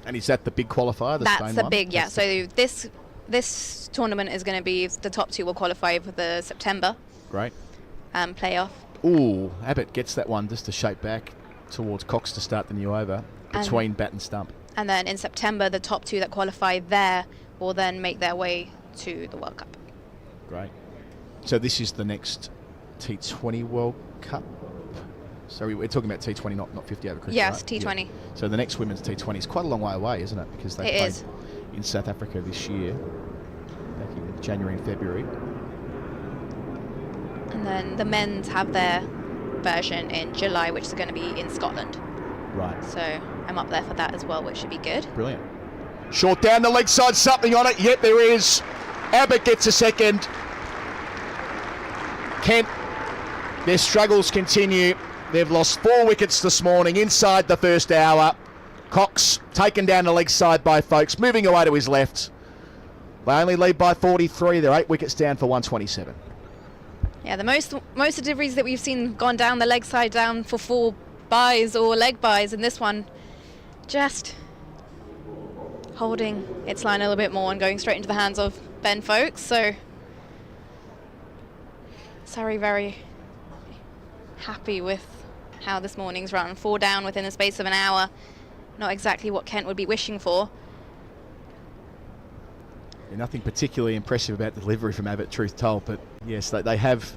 And is that the big qualifier? That's the big, yeah. So this tournament is going to be the top 2 will qualify for the September. Great. Playoff. Ooh, Abbott gets that one just to shape back towards Cox to start the new over between bat and stump. And then in September, the top 2 that qualify there will then make their way to the World Cup. Great. So this is the next T20 World Cup? So we're talking about T20, not 50 over cricket. Yes, right? T20. Yeah. So the next women's T20 is quite a long way away, isn't it? Because they played in South Africa this year, back in January and February. And then the men's have their version in July, which is going to be in Scotland. Right. So I'm up there for that as well, which should be good. Brilliant. Short down the leg side, something on it. Yep, there is. Abbott gets a second. Kent, their struggles continue. They've lost 4 wickets this morning inside the first hour. Cox taken down the leg side by Folkes, moving away to his left. They only lead by 43. They're 8 wickets down for 127. Yeah, the most deliveries that we've seen gone down the leg side down for 4 buys or leg buys, and this one just holding its line a little bit more and going straight into the hands of Ben Folkes. So Surrey very happy with how this morning's run. 4 down within the space of an hour. Not exactly what Kent would be wishing for. Yeah, nothing particularly impressive about the delivery from Abbott, truth told, but yes, they have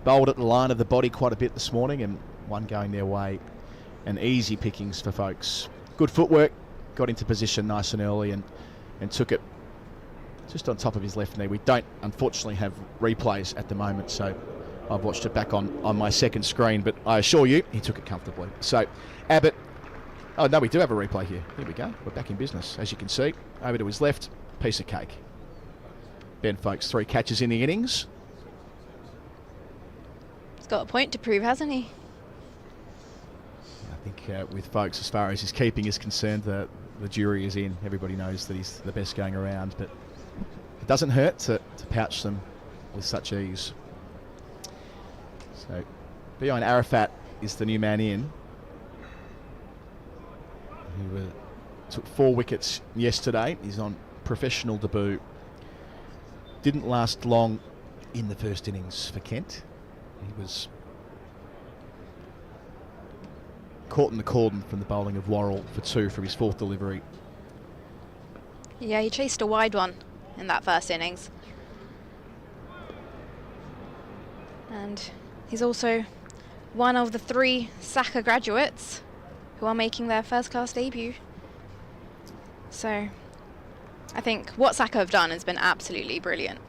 bowled at the line of the body quite a bit this morning, and one going their way, and easy pickings for Folkes. Good footwork, got into position nice and early, and took it just on top of his left knee. We don't unfortunately have replays at the moment, so I've watched it back on my second screen, but I assure you he took it comfortably. So Abbott, oh no, we do have a replay here. Here we go, we're back in business. As you can see, over to his left, piece of cake. Ben Folkes 3 catches in the innings. He's got a point to prove, hasn't he? I think with Folkes, as far as his keeping is concerned, the jury is in. Everybody knows that he's the best going around, but it doesn't hurt to pouch them with such ease. So behind Arafat is the new man in, who took 4 wickets yesterday. He's on professional debut. Didn't last long in the first innings for Kent. He was caught in the cordon from the bowling of Worrell for 2 from his 4th delivery. Yeah, he chased a wide one in that first innings. And he's also one of the 3 Saka graduates who are making their first-class debut. So I think what Saka have done has been absolutely brilliant.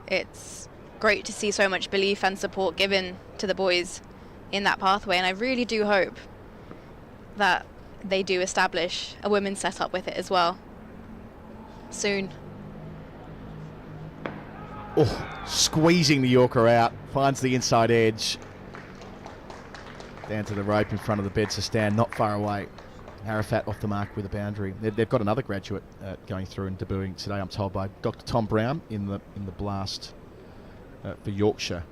It's great to see so much belief and support given to the boys in that pathway, and I really do hope that they do establish a women's setup with it as well soon. Oh, squeezing the Yorker out, finds the inside edge. Down to the rope in front of the beds to stand, not far away. Arafat off the mark with a boundary. They've got another graduate going through and debuting today, I'm told, by Dr. Tom Brown in the blast for Yorkshire.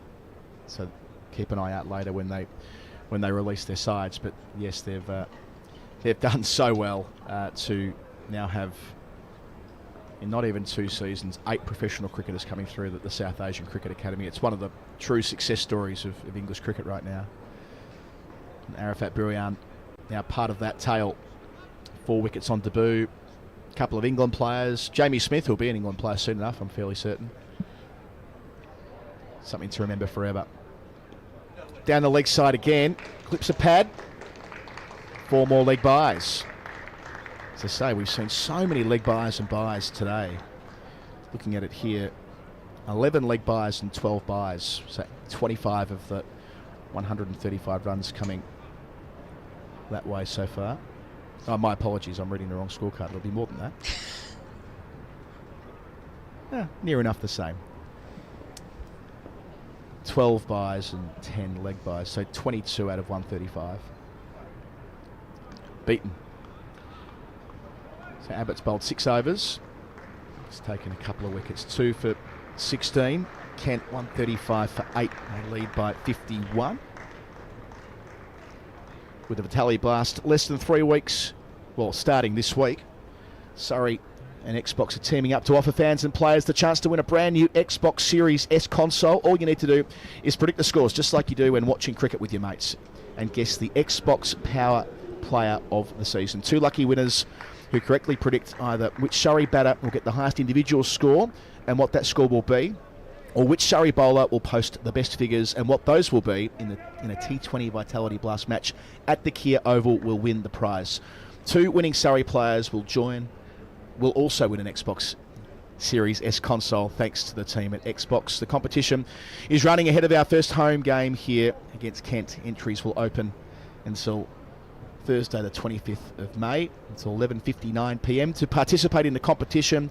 So keep an eye out later when they release their sides. But yes, they've done so well to now have, in not even 2 seasons, 8 professional cricketers coming through the South Asian Cricket Academy. It's one of the true success stories of English cricket right now. And Arafat Burian now part of that tale. 4 wickets on debut. A couple of England players. Jamie Smith will be an England player soon enough, I'm fairly certain. Something to remember forever. Down the leg side again. Clips a pad. 4 more leg byes. As I say, we've seen so many leg byes and byes today. Looking at it here, 11 leg byes and 12 byes. So 25 of the 135 runs coming that way so far. Oh, my apologies, I'm reading the wrong scorecard. It'll be more than that. Near enough the same. 12 byes and 10 leg byes, so 22 out of 135. Beaten. So Abbott's bowled 6 overs. He's taken a couple of wickets, 2 for 16. Kent 135 for 8. They lead by 51. With the Vitaly Blast less than 3 weeks, well, starting this week, Surrey and Xbox are teaming up to offer fans and players the chance to win a brand new Xbox Series S console. All you need to do is predict the scores, just like you do when watching cricket with your mates, and guess the Xbox Power Player of the Season. 2 lucky winners who correctly predict either which Surrey batter will get the highest individual score and what that score will be, or which Surrey bowler will post the best figures and what those will be in a T20 Vitality Blast match at the Kia Oval will win the prize. 2 winning Surrey players will also win an Xbox Series S console thanks to the team at Xbox. The competition is running ahead of our first home game here against Kent. Entries will open until Thursday the 25th of May until 11:59 p.m. To participate in the competition,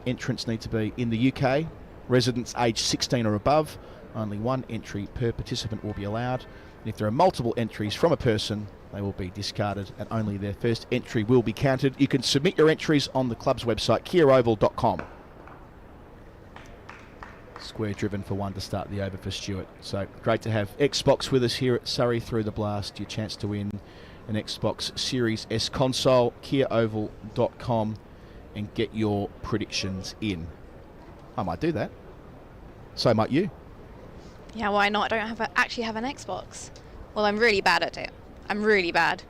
entrants need to be in the UK, residents aged 16 or above. Only 1 entry per participant will be allowed. And if there are multiple entries from a person, they will be discarded and only their first entry will be counted. You can submit your entries on the club's website, kiaoval.com. Square driven for 1 to start the over for Stewart. So great to have Xbox with us here at Surrey through the blast. Your chance to win an Xbox Series S console, kiaoval.com, and get your predictions in. I might do that. So might you. Yeah, why not? I don't actually have an Xbox. Well, I'm really bad at it. I'm really bad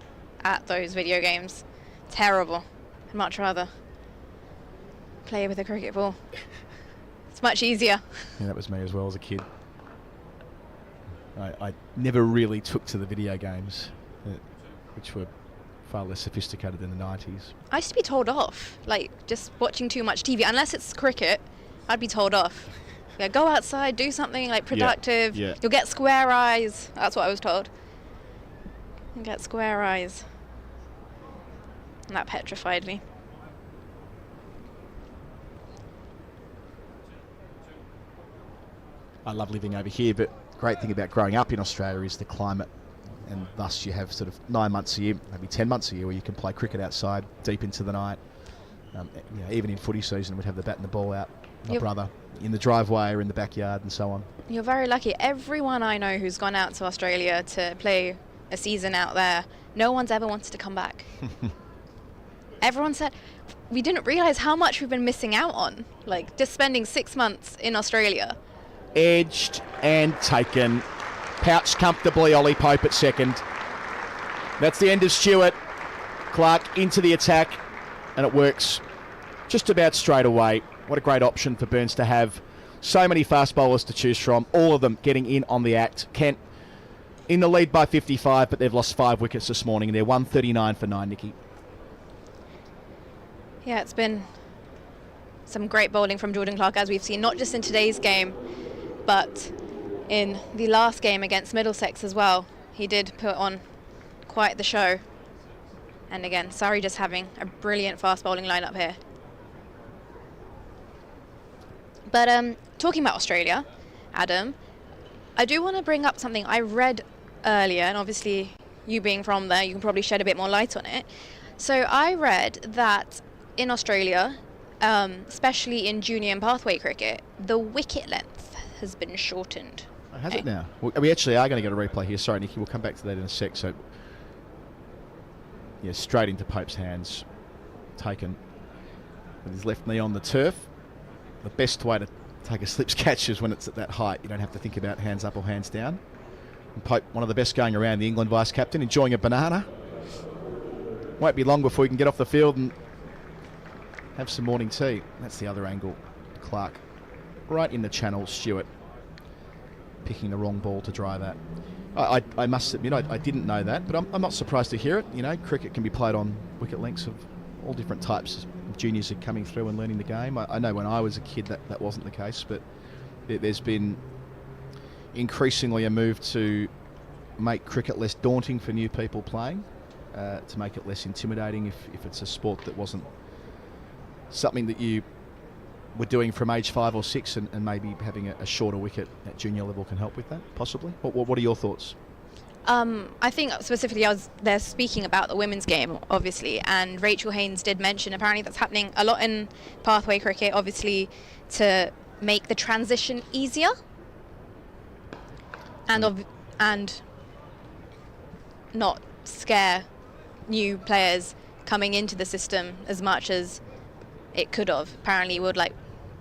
at those video games. Terrible. I'd much rather play with a cricket ball. It's much easier. Yeah, that was me as well as a kid. I never really took to the video games, which were far less sophisticated than the 90s. I used to be told off, like just watching too much TV. Unless it's cricket, I'd be told off. Yeah, go outside, do something like productive. Yeah. You'll get square eyes. That's what I was told. You'll get square eyes. And that petrified me. I love living over here, but great thing about growing up in Australia is the climate, and thus you have sort of 9 months a year, maybe 10 months a year, where you can play cricket outside deep into the night. Even in footy season, we'd have the bat and the ball out. My brother in the driveway or in the backyard and so on. You're very lucky. Everyone I know who's gone out to Australia to play a season out there, no one's ever wanted to come back. Everyone said, we didn't realise how much we've been missing out on, like just spending 6 months in Australia. Edged and taken. Pouched comfortably, Ollie Pope at second. That's the end of Stewart. Clark into the attack, and it works just about straight away. What a great option for Burns to have. So many fast bowlers to choose from, all of them getting in on the act. Kent in the lead by 55, but they've lost 5 wickets this morning, and they're 139 for 9, Nikki. Yeah, it's been some great bowling from Jordan Clark, as we've seen, not just in today's game, but in the last game against Middlesex as well. He did put on quite the show. And again, Surrey just having a brilliant fast bowling lineup here. But talking about Australia, Adam, I do want to bring up something I read earlier, and obviously you being from there, you can probably shed a bit more light on it. So I read that in Australia, especially in junior and pathway cricket, the wicket length has been shortened. Has it now? Well, we actually are going to get a replay here. Sorry, Nikki, we'll come back to that in a sec. So, yeah, straight into Pope's hands. Taken with his left knee on the turf. The best way to take a slips catch is when it's at that height. You don't have to think about hands up or hands down. And Pope, one of the best going around, the England vice-captain, enjoying a banana. Won't be long before he can get off the field and have some morning tea. That's the other angle. Clark right in the channel. Stewart picking the wrong ball to drive at. I must admit, I didn't know that, but I'm not surprised to hear it. You know, cricket can be played on wicket lengths of all different types. Juniors are coming through and learning the game. I know when I was a kid that wasn't the case, but there's been increasingly a move to make cricket less daunting for new people playing, to make it less intimidating if it's a sport that wasn't something that you were doing from age 5 or 6, and maybe having a shorter wicket at junior level can help with that, possibly. What are your thoughts? I think specifically they're speaking about the women's game, obviously, and Rachel Haynes did mention apparently that's happening a lot in pathway cricket, obviously, to make the transition easier and not scare new players coming into the system as much as it could have. Apparently would like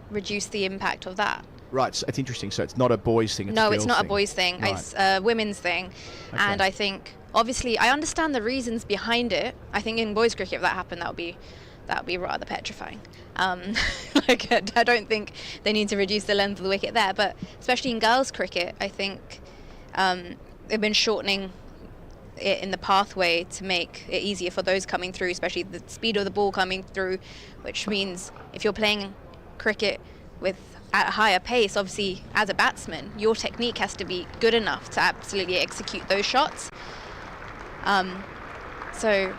reduce the impact of that. Right, so it's interesting. So it's not a boys thing. No, it's not a boys thing. Right. It's a women's thing. Okay. And I think, obviously, I understand the reasons behind it. I think in boys cricket, if that happened, that would be rather petrifying. Like, I don't think they need to reduce the length of the wicket there. But especially in girls cricket, I think they've been shortening it in the pathway to make it easier for those coming through, especially the speed of the ball coming through, which means if you're playing cricket at a higher pace, obviously as a batsman your technique has to be good enough to absolutely execute those shots. So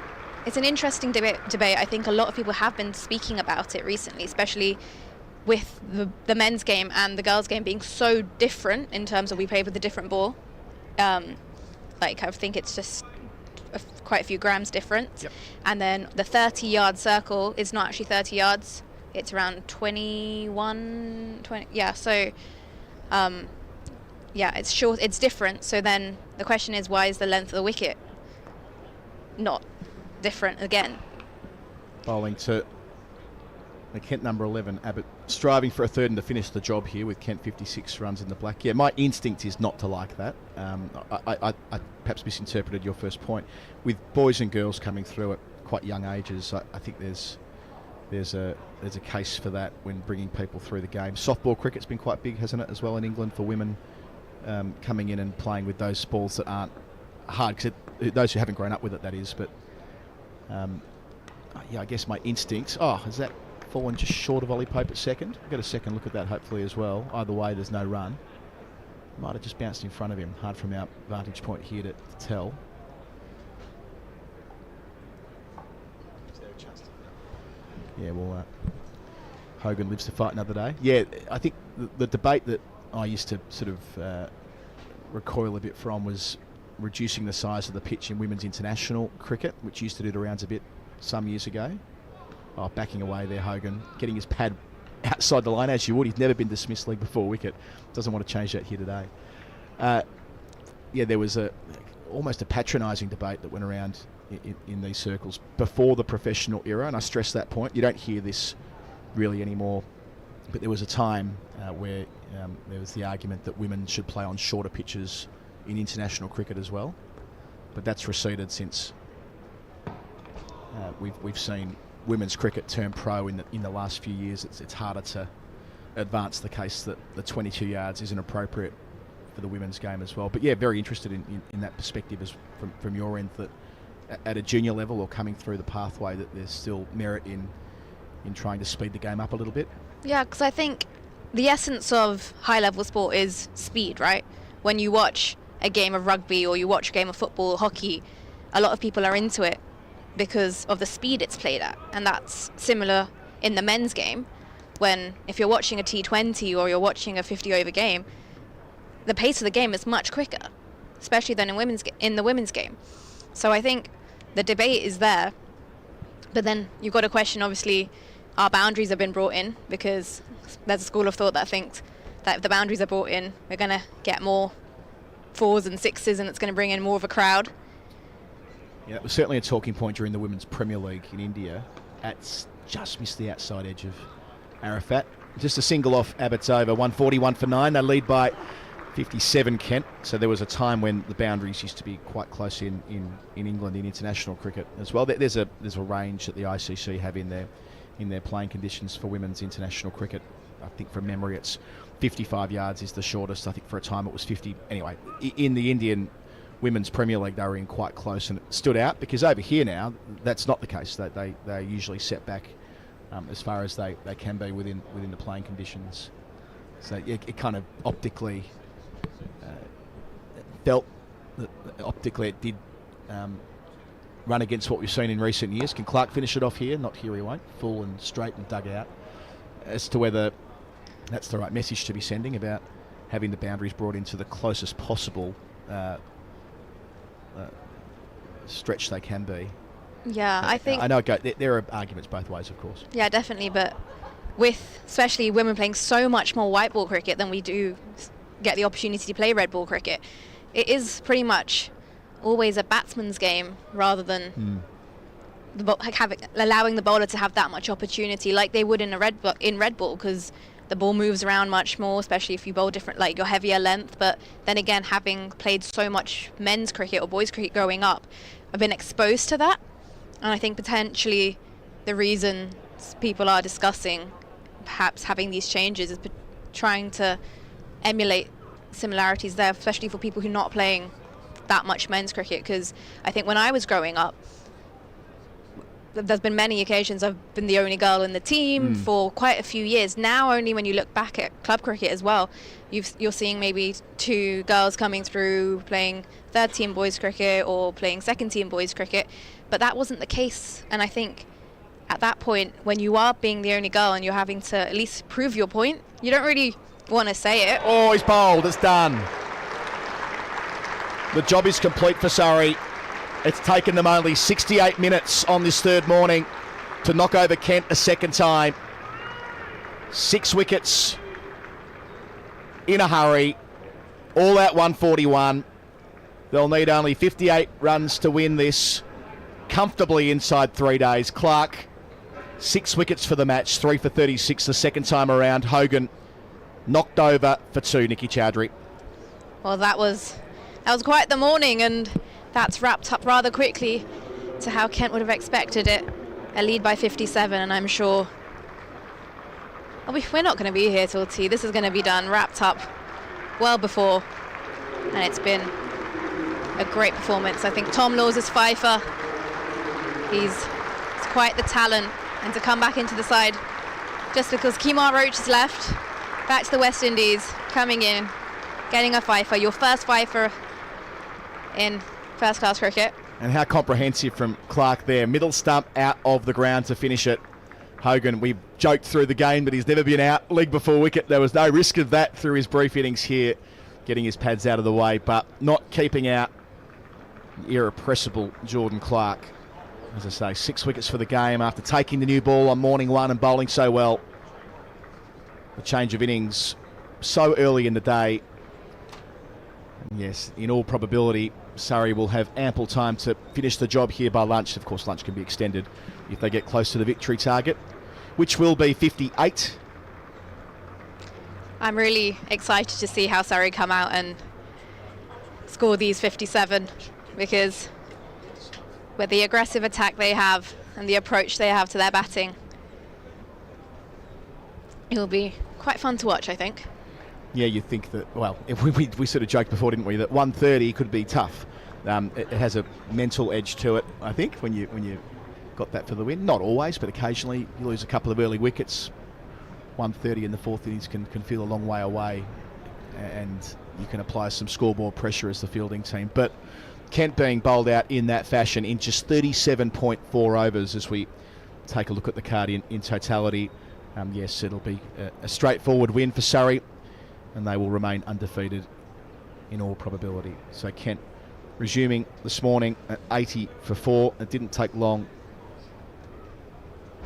it's an interesting debate. I think a lot of people have been speaking about it recently, especially with the men's game and the girls' game being so different in terms of we play with a different ball. Like I think it's just quite a few grams difference. Yep. And then the 30-yard circle is not actually 30 yards. It's around 20. Yeah, so yeah, it's short, it's different. So then the question is, why is the length of the wicket not different again? Bowling to the Kent number 11, Abbott, striving for a third and to finish the job here with Kent 56 runs in the black. Yeah, my instinct is not to like that. I perhaps misinterpreted your first point. With boys and girls coming through at quite young ages, I think there's a case for that when bringing people through the game. Softball cricket's been quite big, hasn't it, as well in England for women coming in and playing with those balls that aren't hard, because those who haven't grown up with it, that is. But yeah, I guess my instincts. Oh, has that fallen just short of Ollie Pope at second? We'll get a second look at that hopefully as well. Either way, there's no run. Might have just bounced in front of him. Hard from our vantage point here to tell. Yeah, well, Hogan lives to fight another day. Yeah, I think the debate that I used to sort of recoil a bit from was reducing the size of the pitch in women's international cricket, which used to do the rounds a bit some years ago. Oh, backing away there, Hogan, getting his pad outside the line as you would. He's never been dismissed league before wicket. Doesn't want to change that here today. There was almost a patronising debate that went around in these circles before the professional era, and I stress that point. You don't hear this really anymore, but there was a time where there was the argument that women should play on shorter pitches in international cricket as well, but that's receded since we've seen women's cricket turn pro in the last few years. It's harder to advance the case that the 22 yards isn't appropriate for the women's game as well. But yeah, very interested in that perspective from your end, that at a junior level or coming through the pathway that there's still merit in trying to speed the game up a little bit. Yeah, because I think the essence of high-level sport is speed, right? When you watch a game of rugby or you watch a game of football, hockey, a lot of people are into it because of the speed it's played at. And that's similar in the men's game, when if you're watching a T20 or you're watching a 50-over game, the pace of the game is much quicker, especially than in the women's game. So I think the debate is there, but then you've got to question, obviously, our boundaries have been brought in, because there's a school of thought that thinks that if the boundaries are brought in, we're going to get more 4s and 6s, and it's going to bring in more of a crowd. Yeah, it was certainly a talking point during the Women's Premier League in India. It's just missed the outside edge of Arafat. Just a single off Abbott's over, 141 for 9. They lead by 57, Kent. So there was a time when the boundaries used to be quite close in England in international cricket as well. There's a range that the ICC have in their playing conditions for women's international cricket. I think from memory it's 55 yards is the shortest. I think for a time it was 50. Anyway, in the Indian Women's Premier League they were in quite close, and it stood out, because over here now that's not the case. They're usually set back as far as they can be within the playing conditions. So it kind of optically felt that optically it did run against what we've seen in recent years. Can Clark finish it off here? Not here, he won't. Full and straight and dug out. As to whether that's the right message to be sending about having the boundaries brought into the closest possible stretch they can be. Yeah, I think... I know there are arguments both ways, of course. Yeah, definitely, but with especially women playing so much more white ball cricket than we do get the opportunity to play red ball cricket, it is pretty much always a batsman's game rather than allowing the bowler to have that much opportunity like they would in red ball, because the ball moves around much more, especially if you bowl different, like your heavier length. But then again, having played so much men's cricket or boys cricket growing up, I've been exposed to that, and I think potentially the reason people are discussing perhaps having these changes is trying to emulate similarities there, especially for people who are not playing that much men's cricket. Because I think when I was growing up, there's been many occasions I've been the only girl in the team for quite a few years. Now only when you look back at club cricket as well, you're seeing maybe 2 girls coming through playing third team boys cricket or playing second team boys cricket, but that wasn't the case. And I think at that point, when you are being the only girl and you're having to at least prove your point, you don't really want to say it. Oh, he's bowled. It's done. The job is complete for Surrey. It's taken them only 68 minutes on this third morning to knock over Kent a second time. 6 wickets in a hurry. All out 141. They'll need only 58 runs to win this comfortably inside 3 days. Clark, 6 wickets for the match, 3 for 36 the second time around. Hogan knocked over for 2, Nikki Chaudhuri. Well, that was quite the morning, and that's wrapped up rather quickly to how Kent would have expected it. A lead by 57, and I'm sure we're not going to be here till tea. This is going to be done, wrapped up well before, and it's been a great performance. I think Tom Laws' fifer, he's quite the talent, and to come back into the side just because Kemar Roach has left, back to the West Indies, coming in, getting a fifer, your first fifer in first class cricket. And how comprehensive from Clark there. Middle stump out of the ground to finish it. Hogan, we joked through the game, but he's never been out league before wicket. There was no risk of that through his brief innings here, getting his pads out of the way, but not keeping out irrepressible Jordan Clark. As I say, 6 wickets for the game after taking the new ball on morning one and bowling so well. The change of innings so early in the day. Yes, in all probability, Surrey will have ample time to finish the job here by lunch. Of course, lunch can be extended if they get close to the victory target, which will be 58. I'm really excited to see how Surrey come out and score these 57, because with the aggressive attack they have and the approach they have to their batting, it'll be quite fun to watch, I think. Yeah, you think that, well, we sort of joked before, didn't we, that 130 could be tough. It has a mental edge to it, I think, when you got that for the win. Not always, but occasionally you lose a couple of early wickets. 130 in the fourth innings can feel a long way away, and you can apply some scoreboard pressure as the fielding team. But Kent being bowled out in that fashion in just 37.4 overs as we take a look at the card in totality. Yes, it'll be a straightforward win for Surrey, and they will remain undefeated in all probability. So Kent resuming this morning at 80 for 4. It didn't take long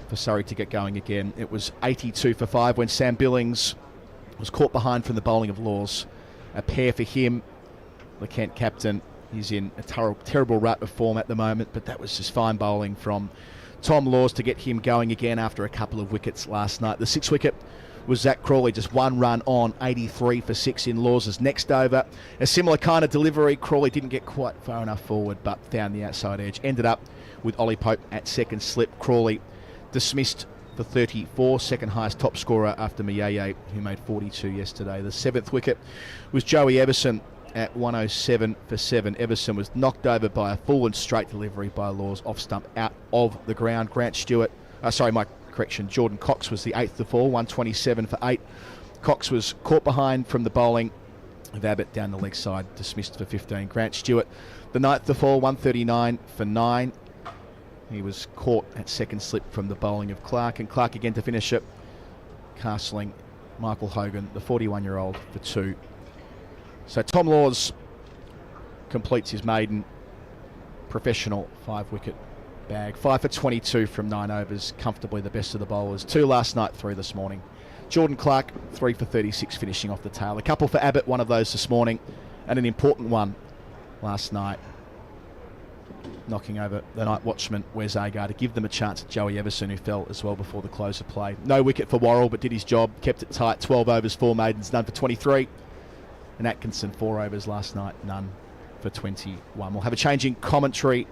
for Surrey to get going again. It was 82 for 5 when Sam Billings was caught behind from the bowling of Laws. A pair for him, the Kent captain. He's in a terrible rut of form at the moment, but that was just fine bowling from Tom Laws to get him going again after a couple of wickets last night. The 6th wicket was Zak Crawley, just 1 run on, 83 for 6 in Laws' next over. A similar kind of delivery. Crawley didn't get quite far enough forward, but found the outside edge. Ended up with Ollie Pope at second slip. Crawley dismissed for 34, second highest top scorer after Mayeye, who made 42 yesterday. The 7th wicket was Joey Everson at 107 for 7. Everson was knocked over by a full and straight delivery by Laws off stump out of the ground. Jordan Cox was the 8th to fall, 127 for 8. Cox was caught behind from the bowling of Abbott down the leg side, dismissed for 15. Grant Stewart, the 9th to fall, 139 for 9. He was caught at second slip from the bowling of Clark, and Clark again to finish it, castling Michael Hogan, the 41-year-old, for 2. So Tom Laws completes his maiden professional 5-wicket bag. 5 for 22 from 9 overs, comfortably the best of the bowlers. 2 last night, 3 this morning. Jordan Clark, 3 for 36, finishing off the tail. A couple for Abbott, one of those this morning, and an important one last night, knocking over the night watchman Wes Agar to give them a chance at Joey Everson, who fell as well before the close of play. No wicket for Worrell, but did his job, kept it tight. 12 overs, 4 maidens, none for 23. And Atkinson, 4 overs last night, none for 21. We'll have a change in commentary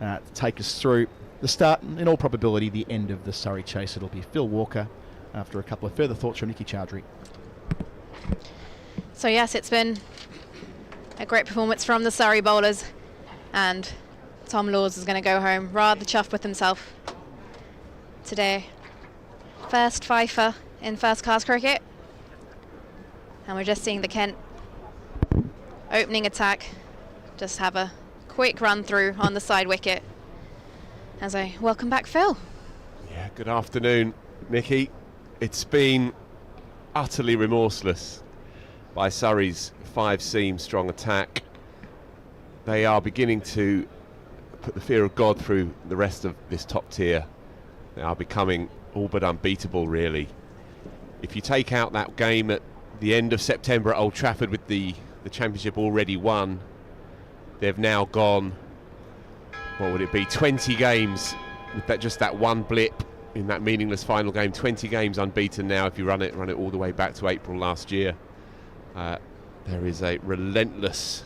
to take us through the start and, in all probability, the end of the Surrey chase. It'll be Phil Walker after a couple of further thoughts from Nikki Chaudhuri. So yes, it's been a great performance from the Surrey bowlers, and Tom Laws is going to go home rather chuffed with himself today. First fifer in first class cricket, and we're just seeing the Kent opening attack just have a quick run through on the side wicket as I welcome back Phil. Yeah, good afternoon, Nikki. It's been utterly remorseless by Surrey's 5-seam strong attack. They are beginning to put the fear of God through the rest of this top tier. They are becoming all but unbeatable, really. If you take out that game at the end of September at Old Trafford with the championship already won, they've now gone, what would it be, 20 games with that one blip in that meaningless final game. 20 games unbeaten now if you run it all the way back to April last year. There is a relentless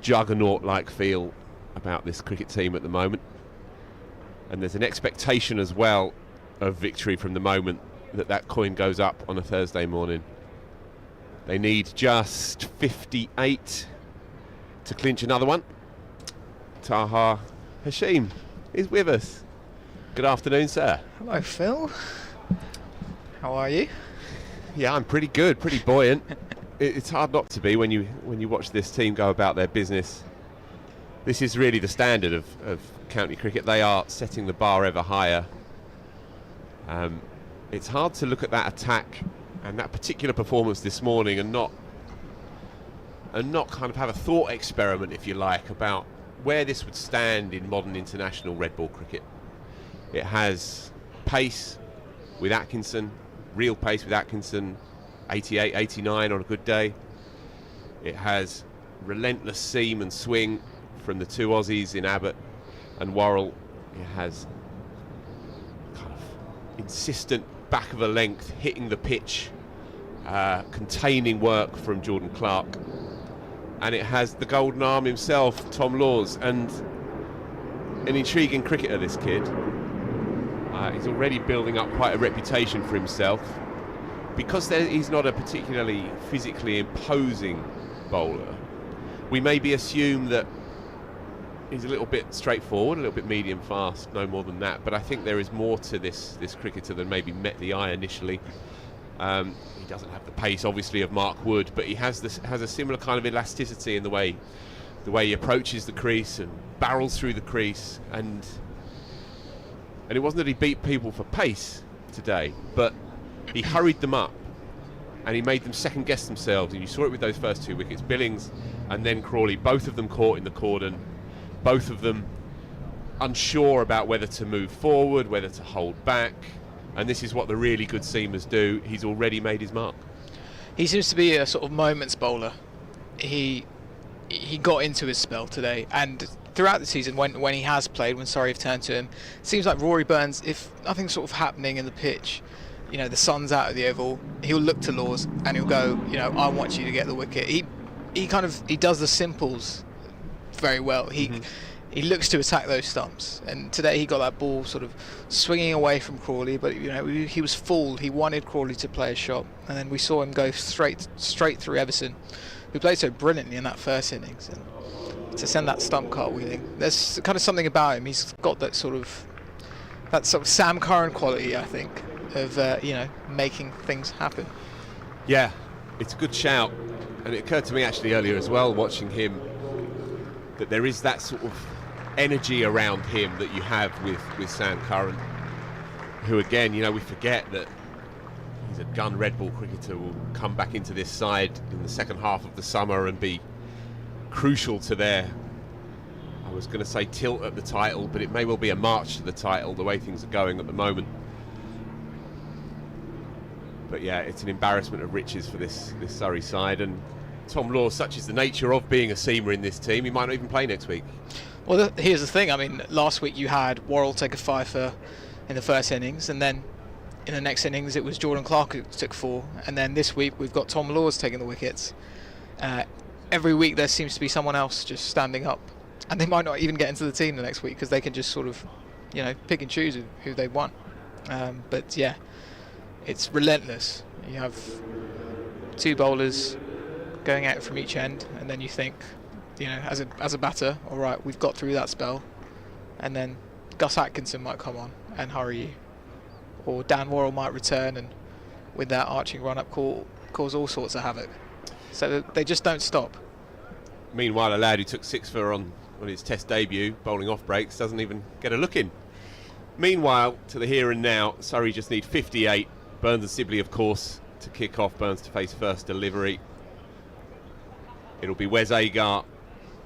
juggernaut-like feel about this cricket team at the moment, and there's an expectation as well of victory from the moment that coin goes up on a Thursday morning. They need just 58 to clinch another one. Taha Hashim is with us. Good afternoon, sir. Hello, Phil. How are you? Yeah, I'm pretty good, pretty buoyant. It's hard not to be when you watch this team go about their business. This is really the standard of county cricket. They are setting the bar ever higher. It's hard to look at that attack and that particular performance this morning and not kind of have a thought experiment, if you like, about where this would stand in modern international red ball cricket. It has pace with Atkinson, real pace with Atkinson, 88, 89 on a good day. It has relentless seam and swing from the two Aussies in Abbott and Worrell. It has kind of insistent back of a length, hitting the pitch, containing work from Jordan Clark. And it has the golden arm himself, Tom Laws, and an intriguing cricketer, this kid. He's already building up quite a reputation for himself. Because he's not a particularly physically imposing bowler, we maybe assume that he's a little bit straightforward, a little bit medium fast, no more than that. But I think there is more to this cricketer than maybe met the eye initially. He doesn't have the pace, obviously, of Mark Wood, but he has a similar kind of elasticity in the way he approaches the crease and barrels through the crease. And it wasn't that he beat people for pace today, but he hurried them up and he made them second guess themselves. And you saw it with those first two wickets, Billings and then Crawley, both of them caught in the cordon, both of them unsure about whether to move forward, whether to hold back. And this is what the really good seamers do. He's already made his mark. He seems to be a sort of moments bowler. He got into his spell today, and throughout the season when he has played, when Surrey have turned to him, it seems like Rory Burns, if nothing's sort of happening in the pitch, you know, the sun's out of the oval, he'll look to Laws and he'll go, you know, I want you to get the wicket. He does the simples very well. He looks to attack those stumps, and today he got that ball sort of swinging away from Crawley, but you know, he was fooled. He wanted Crawley to play a shot, and then we saw him go straight through Everson, who played so brilliantly in that first innings, and to send that stump cartwheeling. There's kind of something about him. He's got that sort of Sam Curran quality, I think, of you know, making things happen. Yeah, it's a good shout, and it occurred to me actually earlier as well, watching him, that there is that sort of energy around him that you have with Sam Curran, who again, you know, we forget that he's a gun red ball cricketer, will come back into this side in the second half of the summer and be crucial to their, I was going to say tilt at the title, but it may well be a march to the title the way things are going at the moment. But yeah, it's an embarrassment of riches for this Surrey side, and Tom Laws, such is the nature of being a seamer in this team, he might not even play next week. Well, here's the thing. I mean, last week you had Worrell take a fifer in the first innings, and then in the next innings it was Jordan Clark who took 4, and then this week we've got Tom Laws taking the wickets. Every week there seems to be someone else just standing up, and they might not even get into the team the next week because they can just sort of, you know, pick and choose who they want. But yeah, it's relentless. You have two bowlers going out from each end, and then you think, you know, as a batter, all right, we've got through that spell, and then Gus Atkinson might come on and hurry you, or Dan Worrell might return and with that arching run up cause all sorts of havoc. So they just don't stop. Meanwhile, a lad who took 6 for on his test debut, bowling off breaks, doesn't even get a look in. Meanwhile, to the here and now, Surrey just need 58. Burns and Sibley, of course, to kick off. Burns to face first delivery. It'll be Wes Agar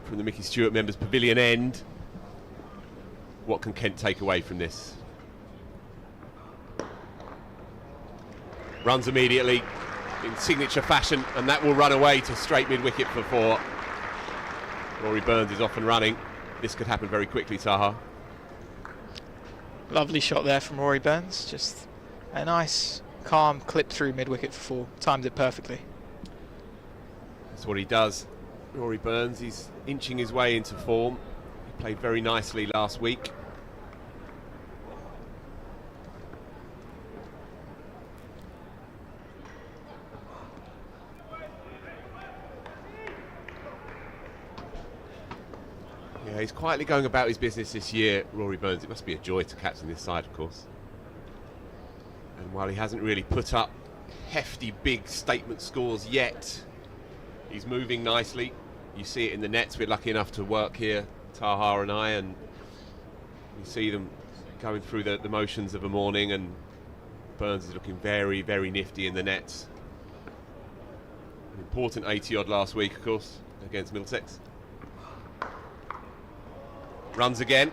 from the Mickey Stewart members' pavilion end. What can Kent take away from this? Runs immediately in signature fashion, and that will run away to straight mid-wicket for 4. Rory Burns is off and running. This could happen very quickly, Taha. Lovely shot there from Rory Burns. Just a nice, calm clip through mid-wicket for 4. Timed it perfectly. That's what he does. Rory Burns, he's inching his way into form. He played very nicely last week. Yeah, he's quietly going about his business this year, Rory Burns. It must be a joy to captain this side, of course. And while he hasn't really put up hefty, big statement scores yet, he's moving nicely. You see it in the nets. We're lucky enough to work here, Taha and I, and you see them going through the motions of a morning, and Burns is looking very, very nifty in the nets. An important 80-odd last week, of course, against Middlesex. Runs again.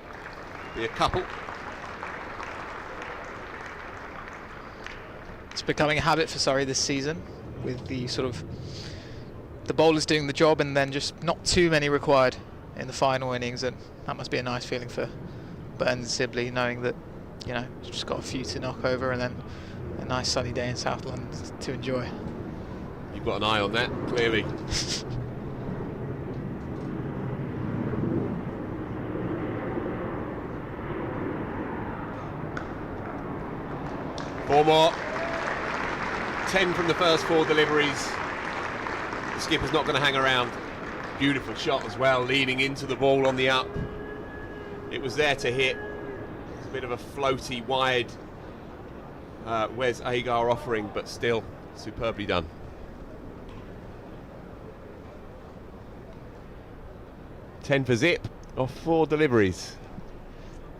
Be a couple. It's becoming a habit for Surrey this season, with the sort of the bowlers doing the job and then just not too many required in the final innings, and that must be a nice feeling for Burns and Sibley, knowing that, you know, just got a few to knock over and then a nice sunny day in South London to enjoy. You've got an eye on that, clearly. Four more. 10 from the first 4 deliveries. The skipper's not going to hang around. Beautiful shot as well, leaning into the ball on the up. It was there to hit. It's a bit of a floaty, wide Wes Agar offering, but still superbly done. Ten for Zip off 4 deliveries.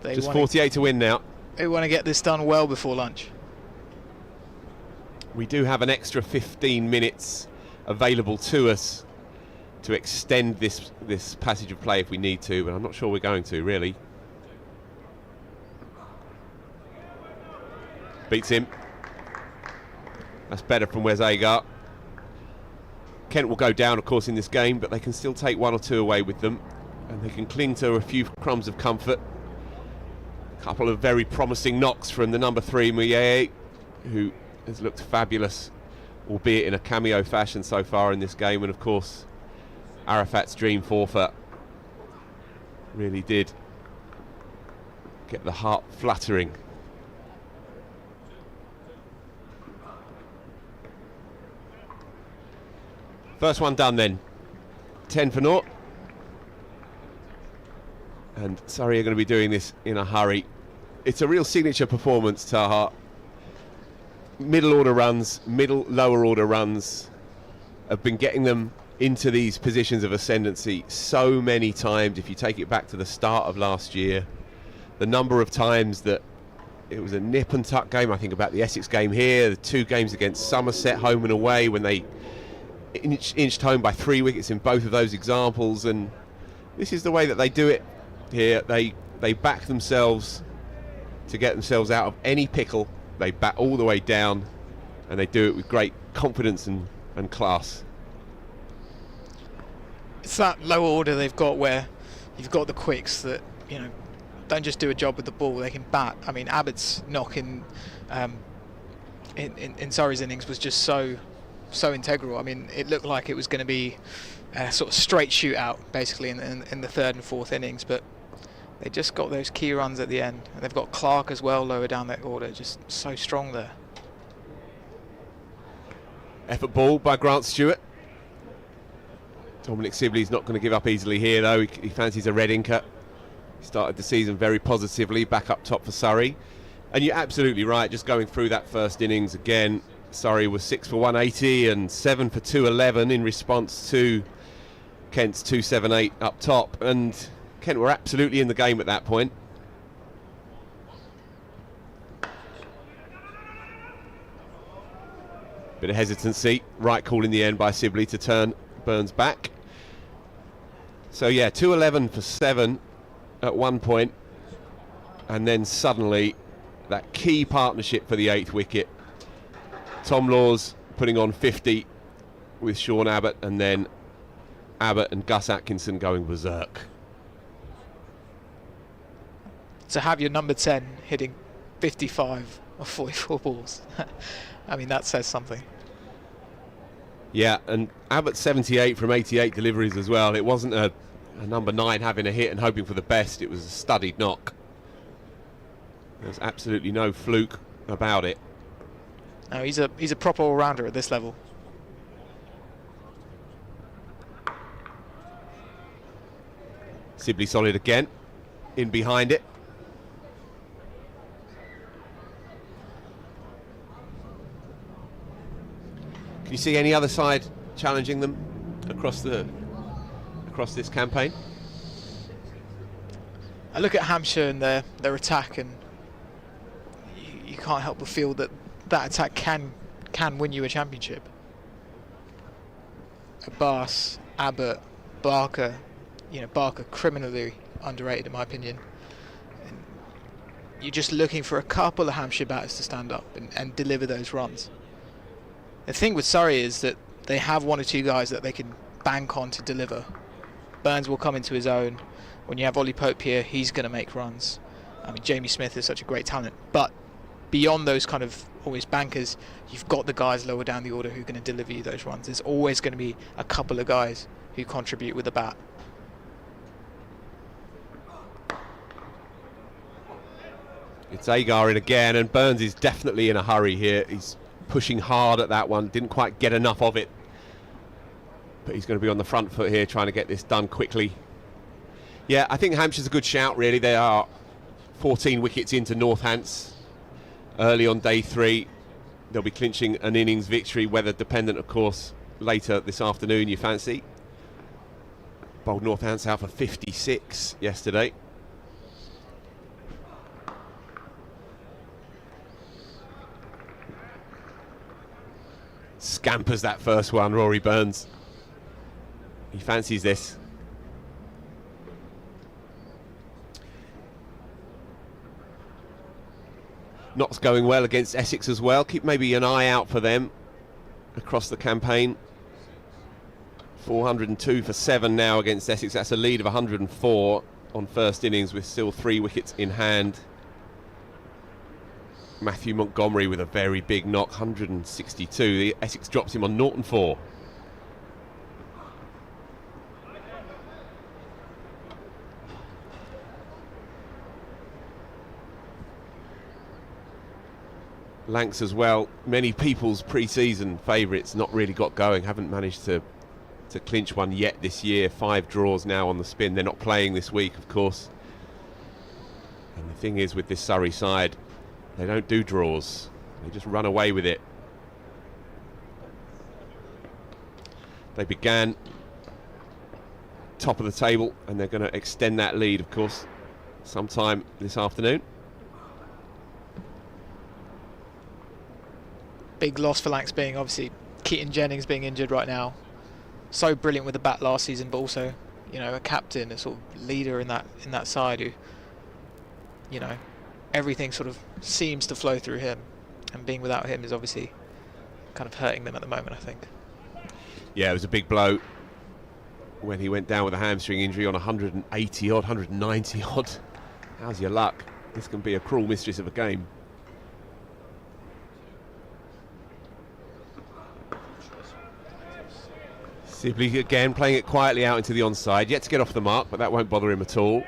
Just 48 to win now. They want to get this done well before lunch. We do have an extra 15 minutes available to us to extend this passage of play if we need to, but I'm not sure we're going to, really. Beats him. That's better from Wes Agar. Kent will go down, of course, in this game, but they can still take 1 or 2 away with them, and they can cling to a few crumbs of comfort. A couple of very promising knocks from the number 3, Muyeye, who has looked fabulous, albeit in a cameo fashion so far in this game, and of course Arafat's dream forfeit really did get the heart fluttering. First one done then. 10 for 0. And Surrey are going to be doing this in a hurry. It's a real signature performance, Taha. Middle order runs, lower order runs have been getting them into these positions of ascendancy so many times. If you take it back to the start of last year, the number of times that it was a nip and tuck game. I think about the Essex game here, the 2 games against Somerset home and away when they inched home by 3 wickets in both of those examples, and this is the way that they do it here. They back themselves to get themselves out of any pickle. They bat all the way down, and they do it with great confidence and class. It's that lower order they've got where you've got the quicks that, you know, don't just do a job with the ball, they can bat. I mean, Abbott's knock in Surrey's innings was just so integral. I mean, it looked like it was going to be a sort of straight shootout basically in the 3rd and 4th innings, but they just got those key runs at the end, and they've got Clark as well lower down that order, just so strong there. Effort ball by Grant Stewart. Dominic Sibley's not going to give up easily here though. He fancies a red inker. He started the season very positively, back up top for Surrey. And you're absolutely right, just going through that first innings again, Surrey was 6 for 180 and 7 for 211 in response to Kent's 278 up top, and Kent were absolutely in the game at that point. Bit of hesitancy, right call in the end by Sibley to turn Burns back. So yeah, 211 for 7 at one point, and then suddenly that key partnership for the 8th wicket. Tom Laws putting on 50 with Sean Abbott, and then Abbott and Gus Atkinson going berserk. To have your number 10 hitting 55 of 44 balls, I mean, that says something. Yeah, and Abbott 78 from 88 deliveries as well. It wasn't a number 9 having a hit and hoping for the best. It was a studied knock. There's absolutely no fluke about it. No, he's a proper all-rounder at this level. Sibley solid again, in behind it. Can you see any other side challenging them across this campaign? I look at Hampshire and their attack, and you can't help but feel that that attack can win you a championship. Abbas, Abbott, Barker, Barker criminally underrated in my opinion. And you're just looking for a couple of Hampshire batters to stand up and deliver those runs. The thing with Surrey is that they have one or two guys that they can bank on to deliver. Burns will come into his own. When you have Ollie Pope here, he's going to make runs. I mean, Jamie Smith is such a great talent, but beyond those kind of always bankers, you've got the guys lower down the order who are going to deliver you those runs. There's always going to be a couple of guys who contribute with the bat. It's Agar in again, and Burns is definitely in a hurry here. He's pushing hard at that one, didn't quite get enough of it. But he's going to be on the front foot here, trying to get this done quickly. Yeah, I think Hampshire's a good shout, really. They are 14 wickets into Northants early on day 3. They'll be clinching an innings victory, weather dependent, of course, later this afternoon, you fancy. Bowled Northants out for 56 yesterday. Scampers that first one, Rory Burns. He fancies this. Not's going well against Essex as well. Keep maybe an eye out for them across the campaign. 402 for 7 now against Essex. That's a lead of 104 on first innings with still 3 wickets in hand. Matthew Montgomery with a very big knock, 162. The Essex drops him on 0-4. Lanks as well, many people's pre-season favourites, not really got going, haven't managed to clinch one yet this year. 5 draws now on the spin. They're not playing this week, of course. And the thing is with this Surrey side, they don't do draws. They just run away with it. They began top of the table, and they're going to extend that lead, of course, sometime this afternoon. Big loss for Lanks being obviously Keaton Jennings being injured right now. So brilliant with the bat last season, but also, a captain, a sort of leader in that side who, everything sort of seems to flow through him, and being without him is obviously kind of hurting them at the moment, I think. Yeah, it was a big blow when he went down with a hamstring injury on 180 odd, 190 odd. How's your luck? This can be a cruel mistress of a game. Sibley again playing it quietly out into the onside, yet to get off the mark, but that won't bother him at all.